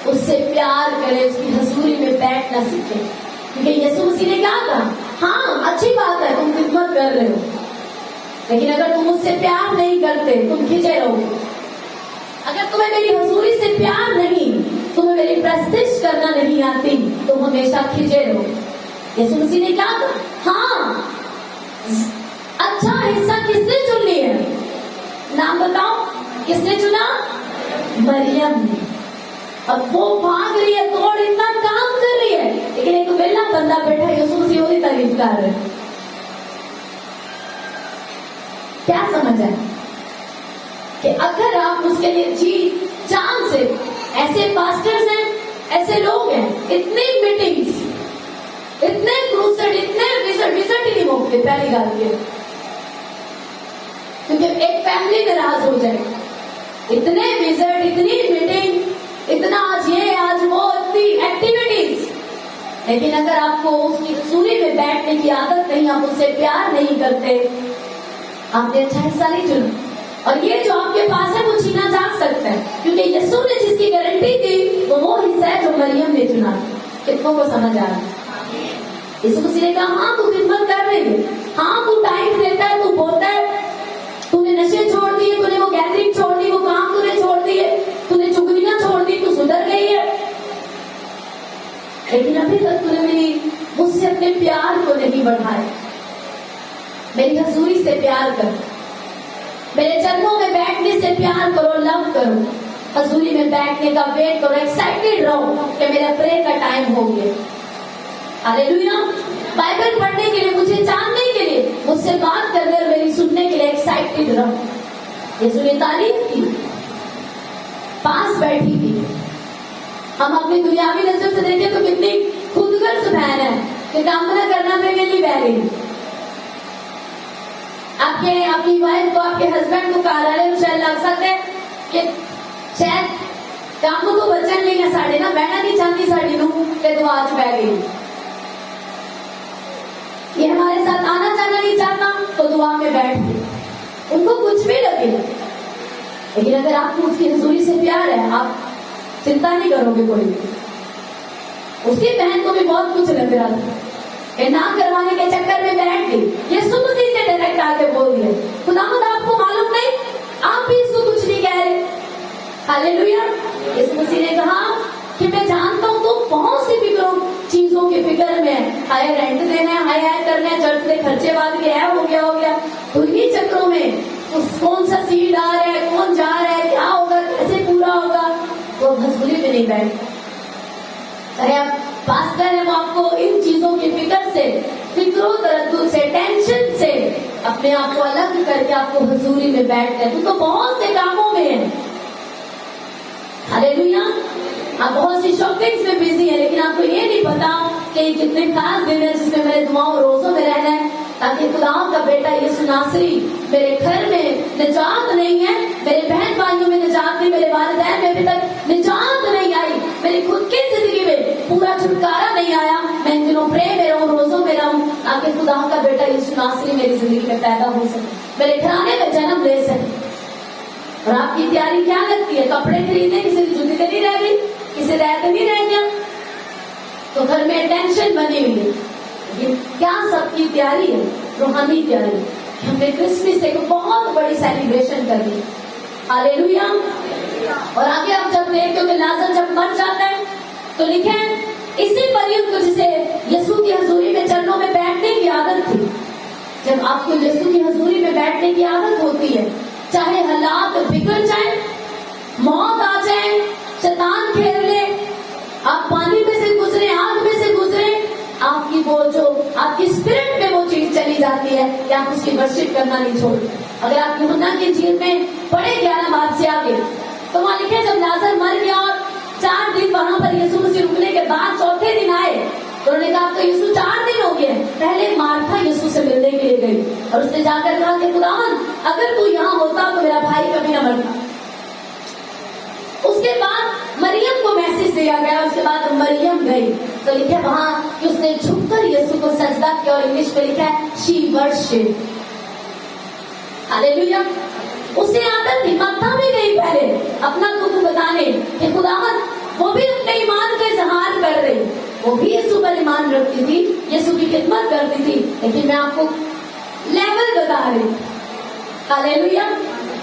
उससे प्यार करें, उसकी हजूरी में बैठना सीखें। क्योंकि यीशु मसीह ने क्या कहा, हाँ अच्छी बात है तुम खिदमत कर रहे हो, लेकिन अगर तुम मुझसे प्यार नहीं करते तुम खिंचे रहोगे। अगर तुम्हें मेरी हजूरी से प्यार नहीं, तुम्हें मेरी प्रस्तिश करना नहीं आती, तुम हमेशा खिंचे रहोगे। यीशु मसीह ने क्या कहा, हाँ अच्छा हिस्सा किसने चुन लिया है, नाम बताओ, किसने चुना, मरियम ने। अब वो भाग रही है, दौड़ इतना काम कर रही है, लेकिन एक वेला बंदा बैठा है, यीशु मसीह उसकी तारीफ कर रहे हैं। क्या समझ है कि अगर आप उसके लिए जी जान से, ऐसे पास्टर्स हैं, ऐसे लोग हैं, इतनी मीटिंग्स, इतने क्रूसेड, इतने विजिट ही नहीं होते, पहली बात ये, क्योंकि एक फैमिली नाराज हो जाए, इतने विजिट, इतनी मीटिंग, इतना आज ये आज वो, इतनी एक्टिविटीज, लेकिन अगर आपको उसकी हजूरी में बैठने की आदत नहीं, आप उससे प्यार नहीं करते, आपने अच्छा हिस्सा नहीं चुना। और ये जो आपके पास है वो छीना जा सकता है, क्योंकि यीशु ने जिसकी गारंटी दी वो हिस्सा है जो मरियम ने चुना। कितनों को समझ आ रहा है? यीशु मसीह ने कहा, हाँ तू खिदमत कर रही है, हाँ तू टाइम देता है, तू बोलता है, तूने नशे छोड़ दिए, तूने वो गैदरिंग छोड़ दी, वो काम तूने छोड़ दिए, तूने चुगलियां छोड़ दी, तू सुधर गई है, लेकिन अभी तक तूने मुझसे अपने प्यार को नहीं बढ़ाया। मेरी हजूरी से प्यार करो, मेरे चरणों में बैठने से प्यार करो, लव करो, हजूरी में बैठने का वेट करो, एक्साइटेड रहो कि मेरा प्रे का टाइम हो गया। हालेलुया। बाइबल पढ़ने के लिए, मुझे जानने के लिए, मुझसे बात करने और मेरी सुनने के लिए एक्साइटेड रहो। यीशु ने तारीफ की, पास बैठी थी। हम अपनी दुनियावी नजर से देखें तो कितनी खुदगर्ज बहन है कि कामना करना में गली बह रही। आपके अपनी वाइफ को, आपके हस्बैंड को कार्यालय में शायद लग सकता है कि शायद काम को बचन नहीं है, साढ़े ना बहना नहीं चाहती, साड़ी नू के तो आज बह गई, ये हमारे साथ आना जाना नहीं चाहता तो दुआ में बैठ गई। उनको कुछ भी लगे, लेकिन अगर आपको उसकी हजूरी से प्यार है, आप चिंता नहीं करोगे कोई भी। उसकी बहन को भी बहुत कुछ लग रहा था, ना करवाने के चक्कर में बैठ गई, यीशु मसीह से डायरेक्ट आके बोल दिया, खुदावंद आपको मालूम नहीं, आप भी इसको कुछ नहीं कह रहे। हालेलुया। यीशु मसीह ने कहा कि मैं जानता हूँ तो बहुत सी चीजों की फिक्र में, हाय रेंट देना है, हाय करना है, चर्च के खर्चे बाद के है, हो गया, तो इन्हीं चक्रों में कौन सा सीट आ रहा है, कौन जा रहा है, क्या होगा, कैसे पूरा होगा, वो हजूरी में नहीं बैठता। अरे आप पास्टर है, वो आपको इन चीजों की फिक्र से, फिक्रों तरद्दुद से, टेंशन से अपने आप को अलग करके आपको हजूरी में बैठते हैं। तो बहुत से कामों में है, हालेलुया, आप बहुत सी शॉपिंग्स में बिजी है, लेकिन आपको ये नहीं पता कि कितने खास दिन है जिसमें मेरे दुआओं रोजों में रहना है, ताकि खुदा का बेटा यीशु नासरी मेरे घर में निजात नहीं है, मेरे बहन भाइयों में निजात नहीं, मेरे वालिदैन में अभी तक निजात नहीं आई, मेरी खुद की जिंदगी में पूरा छुटकारा नहीं आया, मैं इन दिनों प्रे में रहूं, रोजों में रहूं, ताकि खुदा का बेटा यीशु नासरी मेरी जिंदगी में पैदा हो सके, मेरे घराने में जन्म ले सके। और आपकी तैयारी क्या लगती है? कपड़े खरीदने, किसी की जूती नहीं रह गई, किसी रैत नहीं रह गया, तो घर में टेंशन बनी हुई है। लेकिन क्या सबकी तैयारी है? रूहानी तैयारी। हमने क्रिसमस एक बहुत बड़ी सेलिब्रेशन कर दी, हालेलुया। और आगे आप जब देखते हो कि लाजर जब मर जाता है तो लिखे इसी मरियम को जिसे यीशु की हजूरी में चरणों में बैठने की आदत थी। जब आपको यीशु की हजूरी में बैठने की आदत होती है, चाहे हालात बिगड़ जाए, मौत आ जाए, शैतान खेल ले, आप पानी में से गुजरे, आग में से गुजरे, आपकी वो जो आपकी स्पिरिट में वो चीज चली जाती है कि आप उसकी वर्शिप करना नहीं छोड़ते। अगर आप यूहन्ना के इंजील में पढ़े 11 बात से आगे, तो वहां लिखे जब लाजर मर गया और 4 दिन वहां पर यीशु मसीह रुकने के बाद चौथे दिन आए, तो उन्होंने कहा तो यीशु 4 दिन हो गए। पहले मार्था यीशु से मिलने के लिए गई और उसने जाकर कहा कि खुदावन अगर तू यहाँ होता तो मेरा भाई कभी न मरता। उसके बाद मरियम को मैसेज दिया गया, उसके बाद मरियम गई तो लिखा वहां कि उसने झुककर यीशु को सजदा किया और इंग्लिश में लिखा है शी वर्शिप्ड। हालेलुया। उसे आदत थी, मत्था भी गई पहले अपना दुख बताने कि खुदावन, वो भी अपने ईमान का इजहार कर रही, वो भी यीशु पर ईमान रखती थी, यीशु की खिदमत करती थी, लेकिन मैं आपको लेवल बता रही। हालेलुया।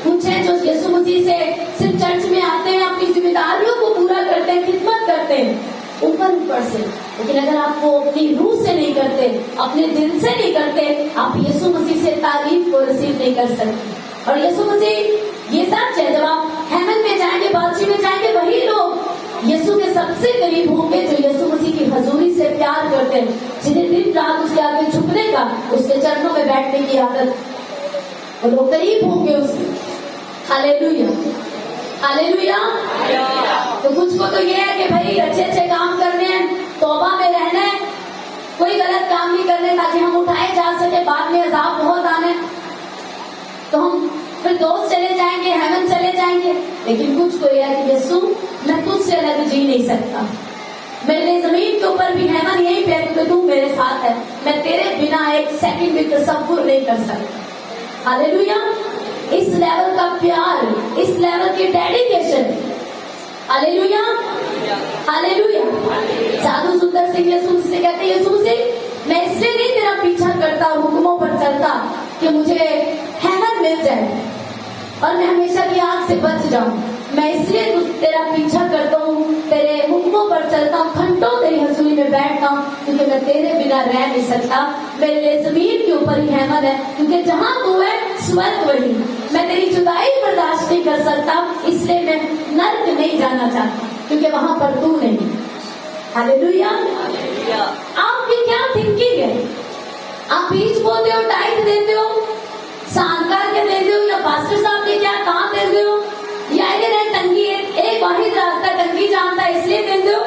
कुछ है जो यीशु मसीह से सिर्फ चर्च में आते हैं, अपनी जिम्मेदारियों को पूरा करते हैं, खिदमत करते हैं ऊपर से, लेकिन अगर आप वो अपनी रूह से नहीं करते, अपने दिल से नहीं करते, आप यीशु मसीह से तारीफ को रिसीव नहीं कर सकते। और यीशु मसीह ये सच है, जब आप हेवन में जाएंगे, बादशाही में जाएंगे, वही लोग यीशु के सबसे करीब होंगे जो यीशु मसीह की हजूरी से प्यार करते हैं, जिन्हें दिन रात उसके आगे झुकने का, उसके चरणों में बैठने की आदत, और वो करीब होंगे उसके। Hallelujah, hallelujah. तो कुछ को तो ये है कि भाई अच्छे अच्छे काम करने हैं, तौबा में रहना है, कोई गलत काम नहीं करने ताकि हम उठाए जा सके, बाद में अजाब बहुत आने, तो हम फिर दोस्त चले जाएंगे, हेवन चले जाएंगे। लेकिन कुछ को यह है कि यीशु मैं तुझसे अलग जी नहीं सकता, मेरे जमीन के ऊपर भी हेवन यही पे क्योंकि तू मेरे साथ है, मैं तेरे बिना एक सेकंड भी तसव्वुर नहीं कर सकता। हालेलुया। इस लेवल का प्यार, इस लेवल की डेडिकेशन। Hallelujah, hallelujah. साधु सुंदर सिंह यीशु से कहते हैं, यीशु से मैं इसलिए नहीं तेरा पीछा करता, हुक्मों पर चलता कि मुझे हेवन मिल जाए और मैं हमेशा की आग से बच जाऊं, मैं इसलिए तेरा पीछा करता हूँ, तेरे हुक्मों पर चलता हूँ, घंटों तेरी हजूरी में बैठता हूँ, क्योंकि मैं तेरे बिना रह नहीं सकता। मेरे लिए जमीन के ऊपर ही हेवन है, क्योंकि जहाँ तू है स्वर्ग वही, मैं तेरी जुदाई बर्दाश्त नहीं कर सकता, इसलिए मैं नर्क नहीं जाना चाहता, क्योंकि वहां पर तू नहीं। हालेलुया। आपकी क्या थिंकिंग है? आप बीज बोते हो, टाइट देते हो, शानदार के देते हो, या पास्टर साहब के क्या कहाँ देते हो, या इधर तंगी एक वाहिद रास्ता तंगी जानता इसलिए देते हो,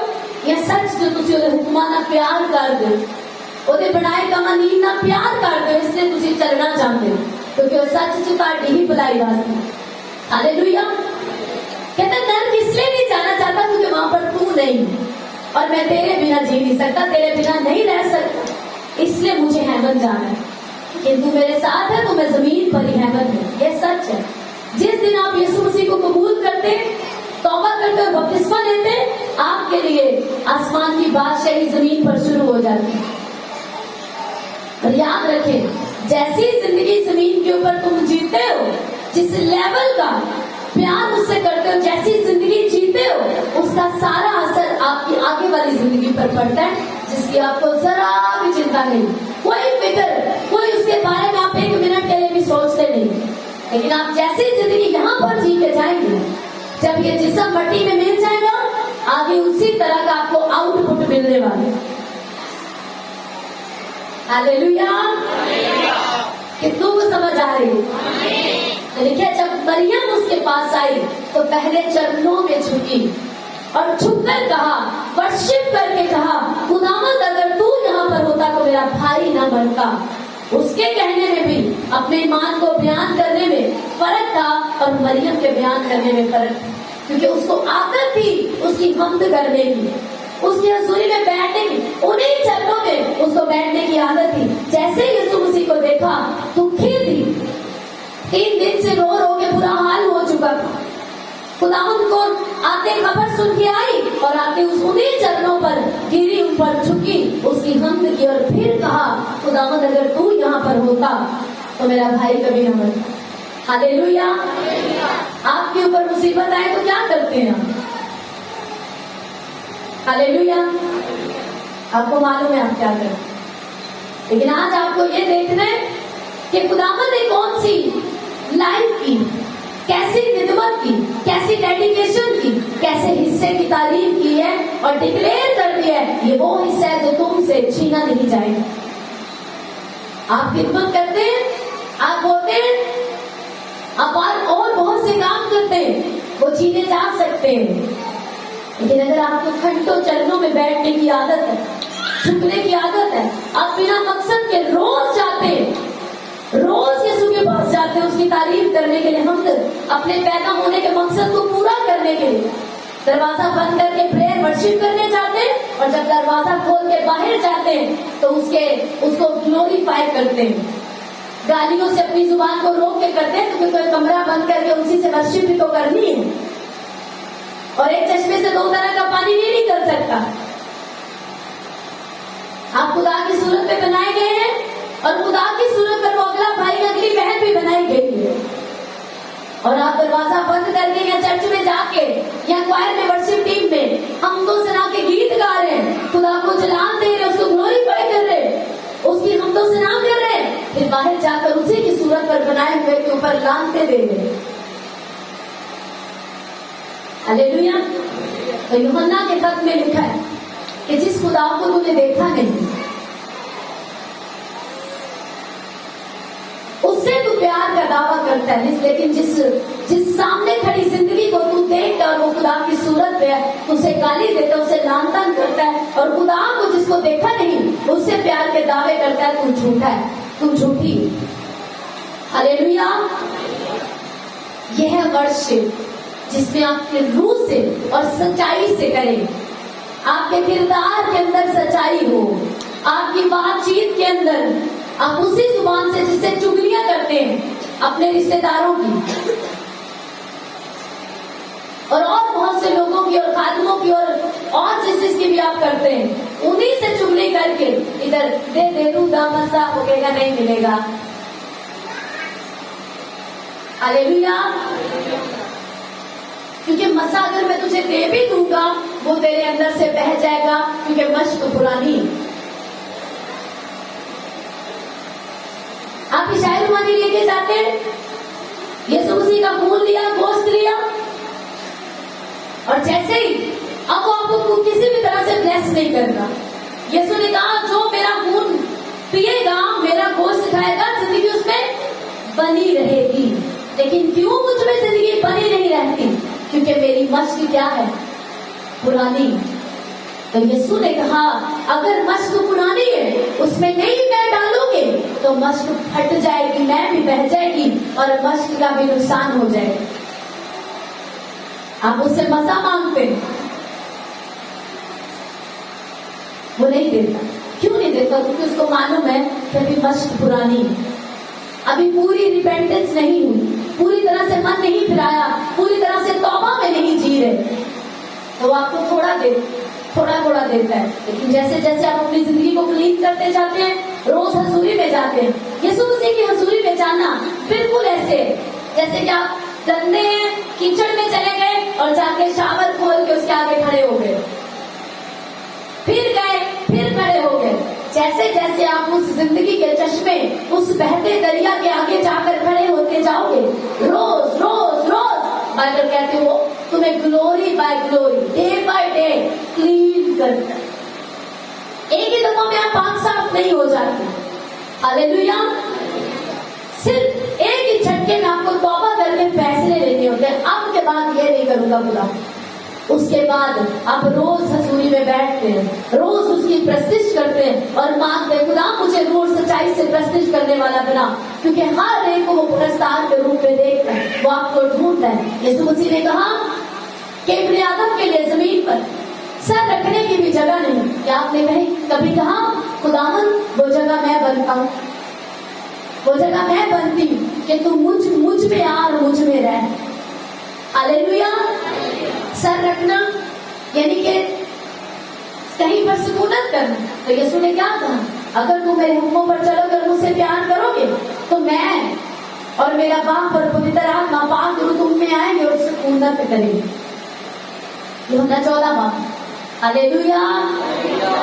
या सच जो तुसी ओदे हुक्मां नाल प्यार कर दो, ओदे बनाए कानून नाल प्यार कर दो, इसलिए तुसी चलना चाहते हो, क्योंकि वो सच च तुहाडी ही भलाई वास्ते। हालेलुया। कहते नर्क इसलिए नहीं जाना चाहता क्योंकि वहां पर तू नहीं, और मैं तेरे बिना जी नहीं सकता, तेरे बिना नहीं रह सकता, इसलिए मुझे हेवन जाना है। कि तू मेरे साथ है तो मैं जमीन पर ही हेवन है, ये सच है। जिस दिन आप यीशु मसीह को कबूल करते, तौबा करते और बपतिस्मा लेते, आपके लिए आसमान की बादशाही जमीन पर शुरू हो जाती है। और याद रखें, जैसी जिंदगी जमीन के ऊपर तुम जीते हो, जिस लेवल का प्यार उससे करते हो, जैसी जिंदगी जीते हो, उसका सारा असर आपकी आगे वाली जिंदगी पर पड़ता है, जिसकी आपको जरा भी चिंता नहीं, कोई फिक्र, कोई उसके बारे में आप 1 मिनट के लिए भी सोचते नहीं। लेकिन आप जैसी जिंदगी यहाँ पर जी के जाएंगे, जब ये जिस्म मट्टी में मिल जाएगा, आगे उसी तरह का आपको आउटपुट मिलने वाला है। हालेलुया। कितनों को समझ आ रही है? देखिए, जब मरियम उसके पास आई तो पहले चरणों में झुकी और झुककर कहा, वर्शिप करके कहा, खुदावंद अगर तू यहाँ पर होता तो मेरा भाई ना मरता। उसके कहने में भी, अपने ईमान को बयान करने में फर्क था और मरियम के बयान करने में फर्क था, क्योंकि उसको आदत थी उसकी हमद करने की, उसकी हजूरी में बैठने की, उन्हीं चरणों में उसको बैठने की आदत थी। जैसे यीशु मसीह को देखा दुखी थी, 3 दिन से रो रो के बुरा हाल हो चुका था। खुदावंद को आते खबर सुन के आई और आते उस उन्हीं चरणों पर गिरी, ऊपर झुकी, उसकी हमद की और फिर कहा, खुदावंद अगर तू यहाँ पर होता तो मेरा भाई कभी न मरता। हालेलुया। आपके ऊपर मुसीबत आए तो क्या करते हैं आप? हालेलुया। आपको मालूम है आप क्या करते हैं, लेकिन आज आपको ये देखना है कि खुदावंद ने कौन सी लाइफ की, कैसी खिदमत की, कैसी डेडिकेशन की, कैसे हिस्से की तारीफ की है और डिक्लेयर कर दिया है, ये वो हिस्सा है जो तुमसे छीना नहीं जाएगा। आप खिदमत करते हैं, जीने जा सकते हैं। लेकिन अगर आपको घंटों चरणों में बैठने की आदत है, झुकने की आदत है, आप बिना मकसद के रोज जाते हैं, रोज यीशु के पास जाते हैं उसकी तारीफ करने के लिए, हम अपने पैदा होने के मकसद को पूरा करने के लिए दरवाजा बंद करके प्रेयर वर्शिप करने जाते हैं, और जब दरवाजा खोल के बाहर जाते हैं तो उसको ग्लोरीफाई करते हैं, गालियों से अपनी जुबान को रोक के करते हैं, क्योंकि कोई कमरा बंद करके उसी से वर्शिप भी तो करनी है। और एक चश्मे से दो तरह का पानी नहीं निकल सकता। आप खुदा की सूरत पे बनाए गए हैं, और खुदा की सूरत पर वो अगला भाई अगली बहन भी बनाई गई है। और आप दरवाजा बंद करके या चर्च में जाके या क्वायर में वर्शिप टीम में हम तो सना के गीत गा रहे हैं, खुदा को जलाल दे रहे, उसको ग्लोरीफाई कर रहे, उसकी हम तो सना कर रहे हैं, फिर बाहर जाकर उसी की सूरत पर बनाए हुए के ऊपर लानते दे रहे। हालेलुया। तो यूहन्ना के खत में लिखा है कि जिस खुदा को तूने देखा नहीं उससे तू प्यार का दावा करता है, लेकिन जिस सामने खड़ी जिंदगी को तू देखता और वो खुदा की सूरत पे है, उसे गाली देता है, उसे लानतान करता है, और खुदा को जिसको देखा नहीं उससे प्यार के दावे करता है, तू झूठा है, तू झूठी। हालेलुया। यह वर्शिप जिसमें आपके रूह से और सच्चाई से करें, आपके किरदार के अंदर सच्चाई हो, आपकी बातचीत के अंदर आप उसी जुबान से जिससे चुगलियां करते हैं अपने रिश्तेदारों की और बहुत से लोगों की और खादमों की और जिस की भी आप करते हैं, उन्हीं से चुगली करके इधर दे दू मसा होगा नहीं मिलेगा। हालेलुया। क्योंकि मसा अगर मैं तुझे दे भी दूंगा वो तेरे अंदर से बह जाएगा, क्योंकि मश्क पुरानी। आप ईसाई रुमानी लेके जाते हैं, यीशु मसीह का खून लिया, गोश्त लिया, और जैसे ही अब वो आपको किसी भी तरह से ब्लेस नहीं करना। यीशु ने कहा जो मेरा खून पिएगा, मेरा गोश्त खाएगा, जिंदगी उसमें बनी रहेगी। लेकिन क्यों मुझ में जिंदगी बनी नहीं रहती? क्योंकि मेरी मश्क क्या है? पुरानी। तो यीशु ने कहा अगर मश्क पुरानी है, उसमें नई मैं डालोगे तो मश्क फट जाएगी, मैं भी बह जाएगी और मश्क का भी नुकसान हो जाएगा। आप उससे मजा मांगते, वो नहीं देता। क्यों नहीं देता? क्योंकि उसको मालूम है कि अभी मश्क पुरानी है, अभी पूरी रिपेंटेंस नहीं हुई, पूरी तरह से मन नहीं फिराया, पूरी तरह से तौबा में नहीं जी रहे, तो आपको थोड़ा थोड़ा देता है। लेकिन जैसे जैसे आप अपनी जिंदगी को क्लीन करते जाते हैं, रोज हजूरी में जाते हैं, यीशु मसीह की हजूरी में जाना बिल्कुल ऐसे जैसे कि आप गंदे कीचड़ में चले गए और जाके शावर खोल के उसके आगे खड़े हो गए, फिर गए, फिर खड़े हो गए। जैसे जैसे आप उस जिंदगी के चश्मे, उस बहते दरिया के आगे जाकर खड़े होते जाओगे, रोज रोज रोज बाइबल कहते हो तुम्हें glory by glory, day by day clean करता है। एक ही दफा में आप पाक साफ नहीं हो जाते। हालेलुया। सिर्फ एक ही झटके में आपको तौबा करके फैसले लेने होते हैं, अब के बाद ये नहीं करूंगा खुदा। उसके बाद आप रोज हजूरी में बैठते हैं, रोज उसकी प्रस्तिश करते हैं और मांगते हैं खुदा मुझे रोज सच्चाई से प्रस्तिश करने वाला बना, क्योंकि हर एक को वो पुरस्कार के रूप में देखता है, वो आपको ढूंढता है। यीशु मसीह ने कहा कि इब्ने आदम के लिए जमीन पर सर रखने की भी जगह नहीं। क्या आपने कभी कहा खुदावन वो जगह मैं बनता हूँ, वो जगह मैं बनती हूँ कि तू मुझ में आ और मुझ में रह। हालेलुया। सर रखना यानी कि कहीं पर सुकूनत करना। तो यीशु ने क्या कहा? अगर तुम मेरे हुक्मों पर चलोगे, मुझसे प्यार करोगे, तो मैं और मेरा बाप और पवित्र आत्मा पाक गुरु तुम में आएंगे और सुकूनत करेंगे। यूहन्ना 14 हालेलुया।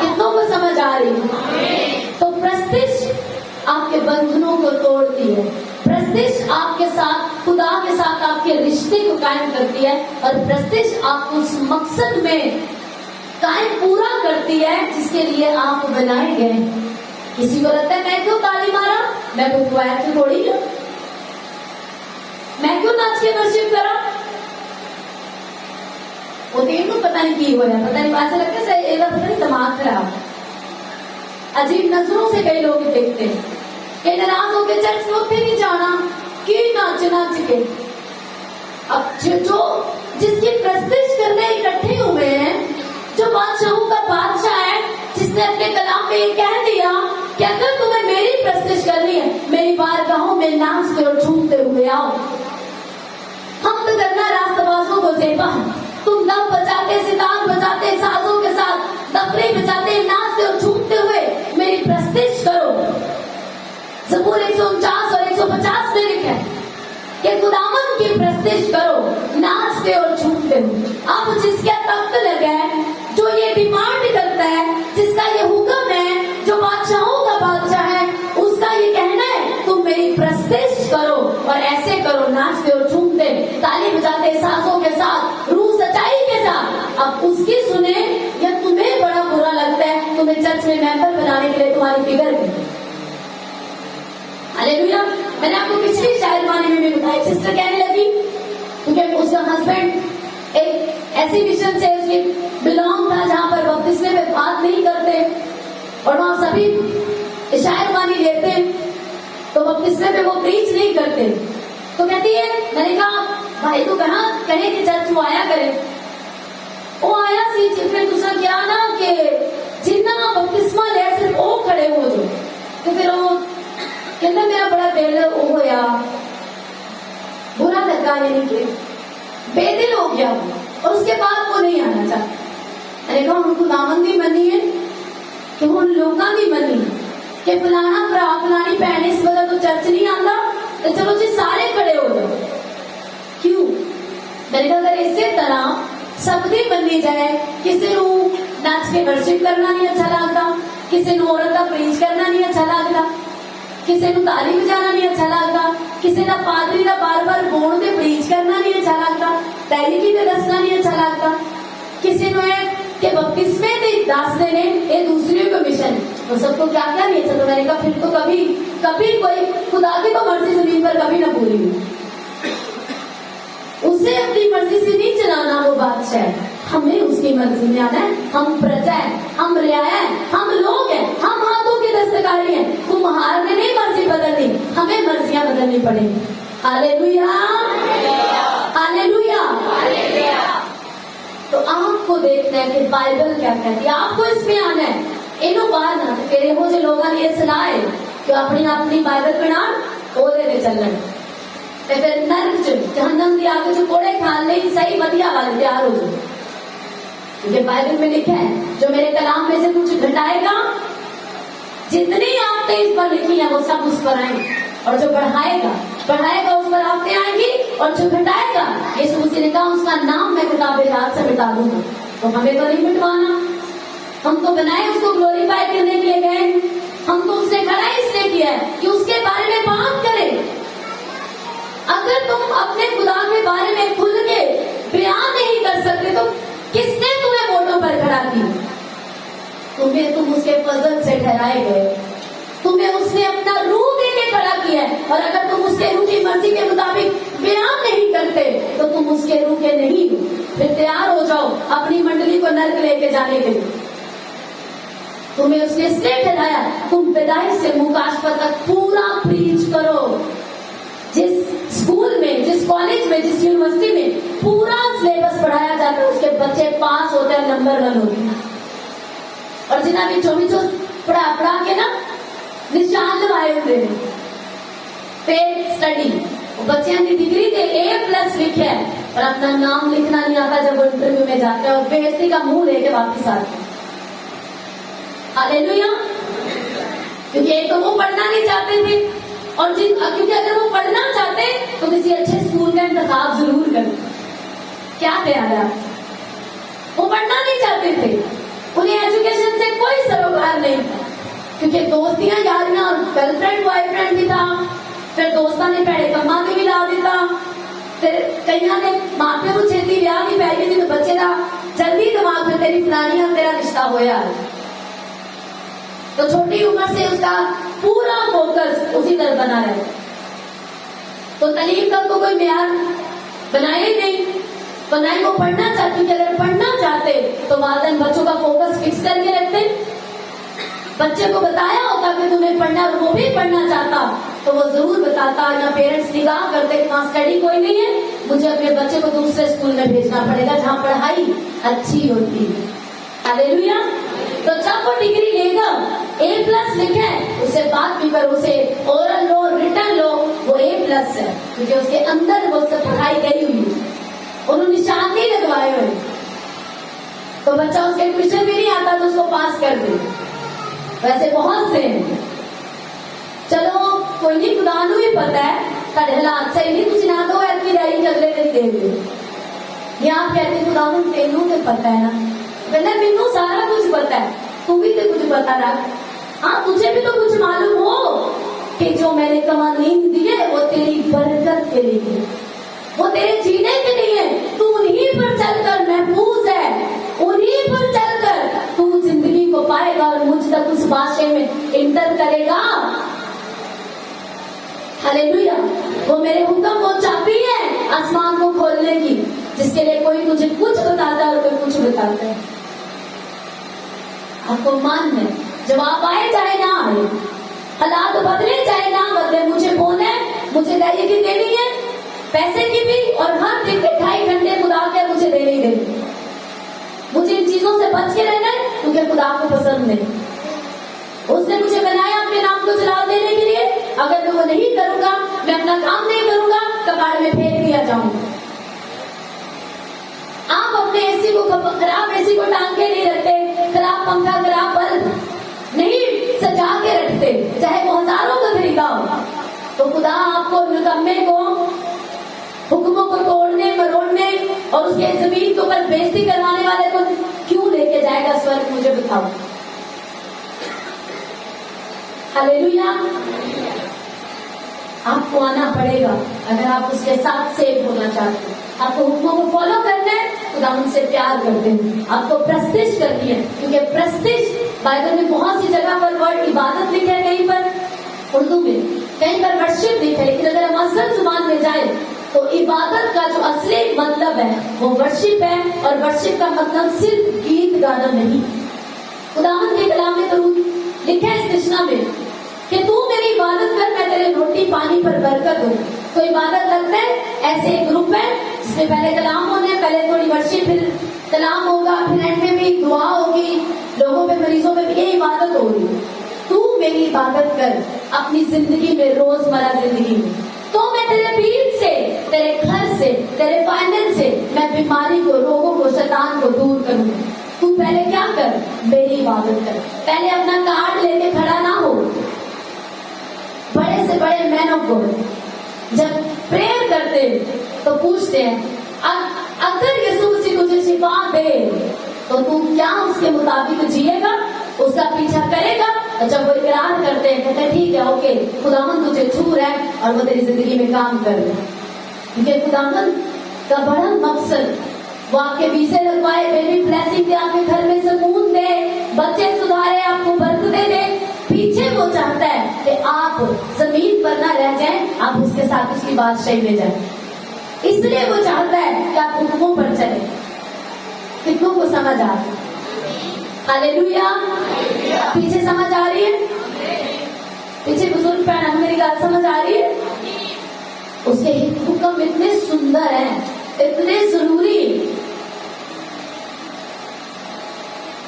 कितनों को समझ आ रही है? तो प्रस्तिश आपके बंधनों को तोड़ती है, प्रस्तिश आपके साथ, खुदा के साथ आपके रिश्ते को कायम करती है, और प्रस्तिश आपको उस मकसद में कायम पूरा करती है जिसके लिए आप बनाए गए। किसी को लगता है मैं क्यों ताली मारा, मैं कोई क्वायर की थोड़ी हूं, मैं क्यों नाच के वर्शिप करा, वो तीन को पता नहीं की हो रहा, पता नहीं ऐसा लगता है एक पता नहीं दिमाग खराब। अजीब नजरों से कई लोग देखते हैं, कई नाराज होकर चर्च में उठे नहीं जाना कि नाच नाच के। अब जो जिसकी प्रस्तिश करने इकट्ठे हुए हैं, जो बादशाहों का बादशाह है, जिसने अपने कलाम में ये कह दिया कि अगर तुम्हें मेरी प्रस्तिश करनी है, मेरी बारगाहों में नाचते और झूमते हुए आओ। हम तो करना रास्तबाजों को जेबा है, तुम दम बजाते, सितार बजाते, साजों के साथ दफरे बजाते, नाचते और झूमते हुए मेरी प्रस्तिश करो। ज़बूर 149 और 150 में लिखा है कि खुदावन की प्रस्तिश करो, नाचते और झूमते हुए। अब जिसका तख्त लगा है, जो ये डिमांड करता है, जिसका ये हुक्म है, जो बादशाहों का बादशाह है, उसका ये कहना है तुम मेरी प्रस्तिश करो और ऐसे करो, नाचते और झूमते, ताली बजाते, सांसों के साथ, रूह सच्चाई के साथ। अब उसकी सुने या तुम्हें बड़ा बुरा लगता है, तुम्हें चर्च में मेंबर बनाने के लिए तुम्हारी फिगर की। हालेलुया। मैंने आपको पिछली शायरवानी में भी बताया, सिस्टर कहने लगी क्योंकि उसका हस्बैंड एक ऐसी मिशन से उसकी बिलोंग था जहां पर बपतिस्मे में बात नहीं करते और वहां सभी शायरवानी लेते, तो बपतिस्मे में वो प्रीच नहीं करते। तो कहती है, मैंने कहा भाई तो कहे कि चर्च वो आया करे, वो आया सी। फिर दूसरा क्या ना कि जिन्ना बपतिस्मा ले सिर्फ वो खड़े हो जो, तो फिर वो कहता मेरा बड़ा दिल होया, बुरा लगा, यानी कि बेदिल हो गया वो, और उसके बाद वो नहीं आना चाहता। मैंने कहा उनको दामन भी मनी है कि उन लोगों की मनी कि फलाना भरा फलानी भैन इस वजह तो चर्च नहीं आता, तो चलो जी सारे खड़े हो जाओ। क्यों? मैंने कहा अगर इसी तरह सबकी मनी जाए, किसी को नाच के वर्शिप करना नहीं अच्छा लगता, किसी को औरत का प्रीच करना नहीं अच्छा लगता, किसी को ताली बजाना नहीं अच्छा लगता, किसी का पादरी का बार बार बोल के प्रीच करना नहीं अच्छा लगता, तैलीकी पे दसना नहीं अच्छा लगता, किसी को है कि बपतिस्मे दे दस देने ये दूसरे को मिशन, तो सबको क्या क्या नहीं अच्छा। तो मैंने कहा फिर तो कभी कोई खुदा की तो मर्जी जमीन पर कभी ना पूरी, उसे अपनी मर्जी से नहीं चलाना, वो बादशाह है, हमें उसकी मर्जी में आना है। हम प्रजा है, हम रियाया है, हम लोग हैं, हम हाथों की दस्तकारी हैं। तुम्हारे में नहीं मर्जी बदलनी, हमें मर्जियां बदलनी पड़ेगी। Hallelujah, hallelujah. तो आपको देखना है कि बाइबल क्या कहती है, आपको इसमें आना है। इनो बाहर ना फिर हो जो लोगों ने सलाह है कि अपनी अपनी बाइबल बना ओले दे चलन, फिर नरक च जहन्नम दी आग च कोड़े खान नहीं सही वधिया वाले तैयार हो जाओ। क्योंकि बाइबल में लिखा है जो मेरे कलाम में से कुछ घटाएगा, जितनी आफतें इस पर लिखी हैं वो सब उस पर आएंगी, और जो बढ़ाएगा उस पर आफतें आएंगी, और जो घटाएगा यीशु मसीह ने कहा उसका नाम मैं किताबे हाथ से मिटा दूंगा। तो हमें तो नहीं मिटवाना, हम तो बनाए उसको ग्लोरीफाई करने के लिए गए, हम तो उसने खड़ा इसलिए किया है कि उसके बारे में बात करें। अगर तुम अपने खुदा के बारे में खुल के बयान नहीं कर सकते तो किसने तुम्हें वोटों पर खड़ा किया? तुम उसके फजल से ठहराए गए, तुम्हें उसने अपना रूह देके खड़ा किया है, और अगर तुम उसके रूह की मर्जी के मुताबिक बयान नहीं करते तो तुम उसके रूह के नहीं हो। फिर तैयार हो जाओ अपनी मंडली को नर्क लेके जाने के लिए। तुम्हें उसने इसलिए ठहराया, तुम पैदाइश से मुकाशफा तक पूरा प्रीच करो। जिस स्कूल में, जिस कॉलेज में, जिस यूनिवर्सिटी में पूरा सिलेबस पढ़ाया जाता है, उसके बच्चे पास होते हैं, नंबर 1 होते हैं। और जिन्हें भी चौबीसों पढ़ा के ना निशान लगाए हुए हैं, फेथ स्टडी, बच्चे की डिग्री दे A+ लिखे है, और अपना नाम लिखना नहीं आता जब वो इंटरव्यू में जाते हैं, और बेइज्जती का मुंह लेके वापिस आते हैं। हालेलुया। क्योंकि एक तो वो पढ़ना नहीं चाहते थे, और क्योंकि अगर वो पढ़ना चाहते तो किसी अच्छे स्कूल का इंतखाब जरूर करें। क्या ख्याल है? वो पढ़ना नहीं चाहते थे, उन्हें एजुकेशन से कोई सरोकार नहीं था, क्योंकि दोस्तियां यारियां और गर्लफ्रेंड बॉयफ्रेंड भी था, फिर दोस्तों ने पैड़े कमा के भी ला दिता, फिर कई ने माँ प्यो को छेती ब्याह भी पै गई, तो बच्चे का जल्दी दिमाग में तेरी फलानी और तेरा रिश्ता होया, तो छोटी उम्र से उसका पूरा फोकस उसी तरफ बना रहे। तो तालीम का तो कोई म्यार बनाया ही नहीं, तो ना ही वो पढ़ना चाहते, क्योंकि अगर पढ़ना चाहते तो वादन बच्चों का फोकस फिक्स करके रखते, बच्चे को बताया होता कि तुम्हें पढ़ना, और वो भी पढ़ना चाहता तो वो जरूर बताता। ना पेरेंट्स निगाह करते कि वहां स्टडी कोई नहीं है, मुझे अपने बच्चे को दूसरे स्कूल में भेजना पड़ेगा जहाँ पढ़ाई अच्छी होती है। हालेलुया। तो जब वो डिग्री लेगा, A+ लिखे, उससे बात भी करो, उसे ओरल लो, रिटर्न लो, वो A+ है, क्योंकि उसके अंदर वो सब पढ़ाई करी हुई है, उन्होंने निशान नहीं लगवाए हुए। तो बच्चा उसके ट्यूशन भी नहीं आता तो उसको पास कर दे। वैसे बहुत से चलो कोई नहीं, खुदा नूं भी पता है ਤੁਹਾਡੇ ਹਾਲਾਤ ਸਹੀ नहीं, तुम ना दो ऐसी डायरी अगले दिन दे दो। या आप कहते खुदा नूं तेनू तो पता है ना, कहना मैनू सारा कुछ पता है, तू भी तो कुछ पता रख। हाँ, तुझे भी तो कुछ मालूम हो कि जो मैंने कवानीन दिए वो तेरी बरकत के लिए, वो तेरे जीने के लिए। तू उन्हीं पर चलकर महफूज है, उन्हीं पर चलकर तू जिंदगी को पाएगा और मुझ तक उस भाषा में इंटर करेगा। हालेलुया। वो मेरे हुक्म वो चाबी है आसमान को खोलने की, जिसके लिए कोई तुझे कुछ बताता है और कोई कुछ बताता है। आपको मान है, जवाब आए चाहे ना आए, हालात बदले चाहे ना बदले, मुझे बोलना है, मुझे दाई की देनी है, पैसे की भी, और हर दिन के 2.5 घंटे खुदा के मुझे देने ही देनी। मुझे इन चीजों से बच के रहना है क्योंकि खुदा को पसंद नहीं। उसने मुझे बनाया अपने नाम को जलाल देने के लिए, अगर मैं वो नहीं करूंगा, मैं अपना काम नहीं करूंगा, कबाड़ में फेंक दिया जाऊंगा। आप अपने एसी को, खराब एसी को टांग के नहीं रखते, खराब पंखा, खराब बल्ब नहीं सजा के रखते, चाहे वो हजारों का खरीदा हो। तो खुदा आपको निकम्मे को, हुक्मों को तोड़ने मरोड़ने और उसके जमीन के ऊपर बेइज्जती करवाने वाले को क्यों लेके जाएगा स्वर्ग, मुझे बताओ। हालेलुया। आपको आना पड़ेगा अगर आप उसके साथ सेव होना चाहते हैं। आपको हुक्मों को फॉलो करना है, खुदा उनसे प्यार करते हैं। आपको प्रस्तिश करनी है, क्योंकि प्रस्तिश बाइबल में बहुत सी जगह पर वर्ड इबादत लिखा है, कहीं पर उर्दू में, कहीं पर वर्शिप लिखा है, लेकिन अगर हम असल जुबान में जाए तो इबादत का जो असली मतलब है वो वर्शिप है, और वर्शिप का मतलब सिर्फ गीत गाना नहीं। खुदावंद के कलाम में तो लिखा है इस तृष्णा में कि तू मेरी इबादत कर, मैं तेरे रोटी पानी पर बरकत दूं। तो इबादत लगता है ऐसे एक ग्रुप है जिसमें पहले कलाम होने, पहले थोड़ी वर्शिप, फिर कलाम होगा, फिर एंड में भी दुआ होगी, लोगों पे, मरीजों पे भी ये इबादत होगी। तू मेरी इबादत कर अपनी जिंदगी में, रोजमर्रा जिंदगी में, तो मैं तेरे बीच से, तेरे घर से, तेरे फाइनेंस से मैं बीमारी को, रोगों को, शैतान को दूर करूंगी। तू पहले क्या कर, मेरी इबादत कर। पहले अपना कार्ड लेके खड़ा ना हो। बड़े से बड़े मैन ऑफ गॉड जब प्रेयर करते तो पूछते हैं, अगर यीशु मसीह तुझे शिफा दे तो तू क्या उसके मुताबिक जिएगा, उसका पीछा करेगा? और जब वो इकरार करते हैं, कहते हैं ठीक है, ओके, खुदावंद तुझे छू रहा है और वो तेरी जिंदगी में काम कर रहा है। क्योंकि खुदावंद का बड़ा मकसद वो आपके वीजे लगवाए, बेबी ब्लेसिंग दे, आपके घर में सुकून दे, बच्चे सुधारे, आपको बरकतें दे। पीछे वो चाहता है कि आप जमीन पर ना रह जाएं, आप उसके साथ उसकी बादशाही में जाएं। इसलिए वो चाहता है कि आप हुक्मों पर चले। कितनों को समझ आ रही? हालेलुया। पीछे समझ आ रही है? पीछे बुजुर्ग पैना मेरी बात समझ आ रही है? उसके हुक्म इतने सुंदर हैं, इतने जरूरी।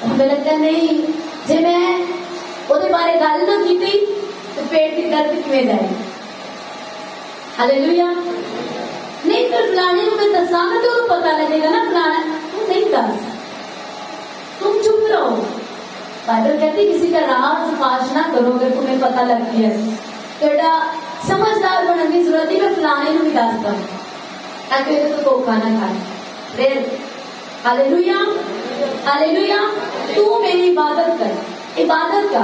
हमें लगता नहीं जे मैं ਉਹਦੇ बारे गल ना की तो पेट की दर्द किवें जाएगी। हालेलुया। नहीं फिर फलाने को मैं दसांगा तो उन्हें पता लगेगा ना, फलाना तू नहीं दस, तुम चुप रहो। बाइबल कहती किसी का राज फाश ना करो, अगर तुम्हें पता लग गया तो समझदार बनने की जरूरत है। मैं फलाने को भी दसदा ताकि तो धोखा ना खाए। हालेलुया। हालेलुया। तू मेरी इबादत कर। इबादत का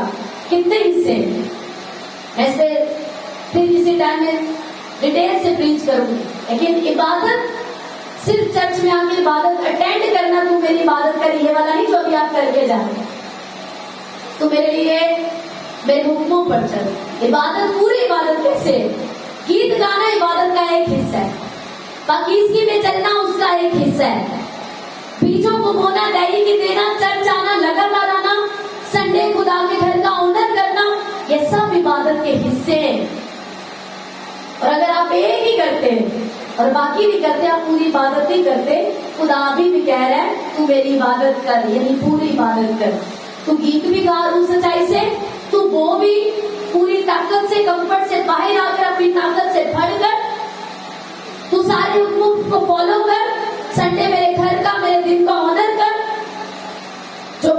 कितने हिस्से हैं? ऐसे फिर किसी टाइम में डिटेल से प्रीच करूंगी, लेकिन इबादत सिर्फ चर्च में आके इबादत अटेंड करना, तू मेरी इबादत कर, ये वाला नहीं जो अभी आप करके जा रहे। तू मेरे लिए मेरे हुक्मों पर चल। इबादत, पूरी इबादत कैसे? गीत गाना इबादत का एक हिस्सा है। पाकीज़गी में चलना उसका एक हिस्सा है। बीजों को बोना, दैनिकी देना, चर्च आना, लगातार आना, संडे खुदा के घर का ऑनर करना, ये सब इबादत के हिस्से हैं। और अगर आप एक ही करते और बाकी नहीं करते, आप पूरी इबादत नहीं करते, खुदा अभी भी कह रहा है तू मेरी इबादत कर, यानी पूरी इबादत कर। तू गीत भी गा रू सच्चाई से, तू वो भी पूरी ताकत से, कंफर्ट से बाहर आकर अपनी ताकत से पढ़ कर, तू सारे हुक्मों को फॉलो कर, संडे मेरे घर का, मेरे दिन का ऑनर कर, जो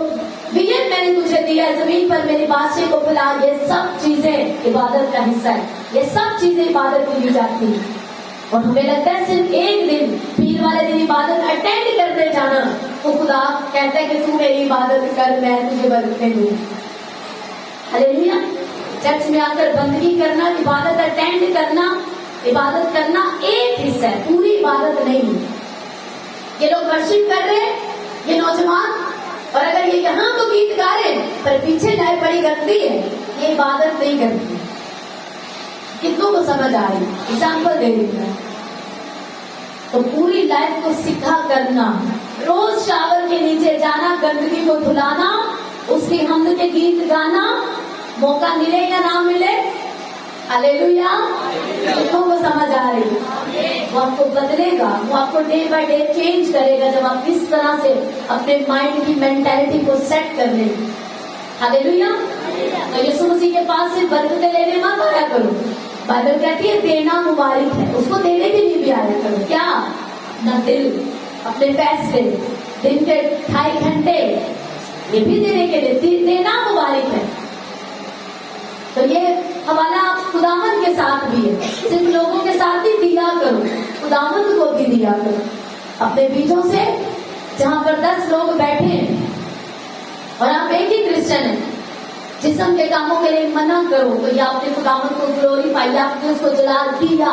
विजन मैंने तुझे दिया है जमीन पर मेरी बादशाह को फैला, ये सब चीजें इबादत का हिस्सा है। ये सब चीजें इबादत में ली जाती है। और हमें लगता है सिर्फ एक दिन, पीर वाले दिन इबादत अटेंड करने जाना, तो खुदा कहता है कि तू मेरी इबादत कर, मैं तुझे बरकतें दूंगा। हालेलुया। चर्च में आकर बंदगी करना, इबादत अटेंड करना, इबादत करना एक हिस्सा है, पूरी इबादत नहीं है। ये लोग वर्शिप कर रहे हैं, ये नौजवान, और अगर ये यहाँ तो गीत गा रहे हैं पर पीछे लाइफ बड़ी गंदी है, ये इबादत नहीं करती। कितनों को समझ आ रही? एग्जाम्पल दे रही हूँ। तो पूरी लाइफ को सीखा करना, रोज शावर के नीचे जाना, गंदगी को धुलाना, उसकी हमद के गीत गाना, मौका मिले या ना मिले, हालेलुया। कितनों को समझ आ रही? वो आपको बदलेगा, वो आपको डे बाय डे चेंज करेगा जब आप इस तरह से अपने माइंड की मेंटालिटी को सेट कर लेंगे। हालेलुया। तो यीशु मसीह के पास सिर्फ बरकतें लेने मत आया करो। बाइबल कहती है देना मुबारक है, उसको देने के लिए भी आया करो। क्या? अपना दिल, अपने पैसे, दिन के 2.5 घंटे, ये भी देने के लिए, देना मुबारक है। तो ये हवाला खुदावंद के साथ भी है, सिर्फ लोगों के साथ ही दिया करो, खुदावंद को भी दिया करो। अपने बीजों से, जहां पर 10 लोग बैठे हैं और आप एक ही क्रिश्चियन है, जिस्म के कामों के लिए मना करो, तो ये आपने खुदावंद को ग्लोरीफाई, आपने उसको जलाल किया,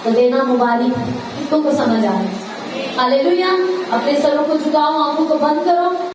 तो देना मुबारक है। कितनों को समझ आ रहा है? हालेलुया। अपने सरों को झुकाओ, आंखों को बंद करो।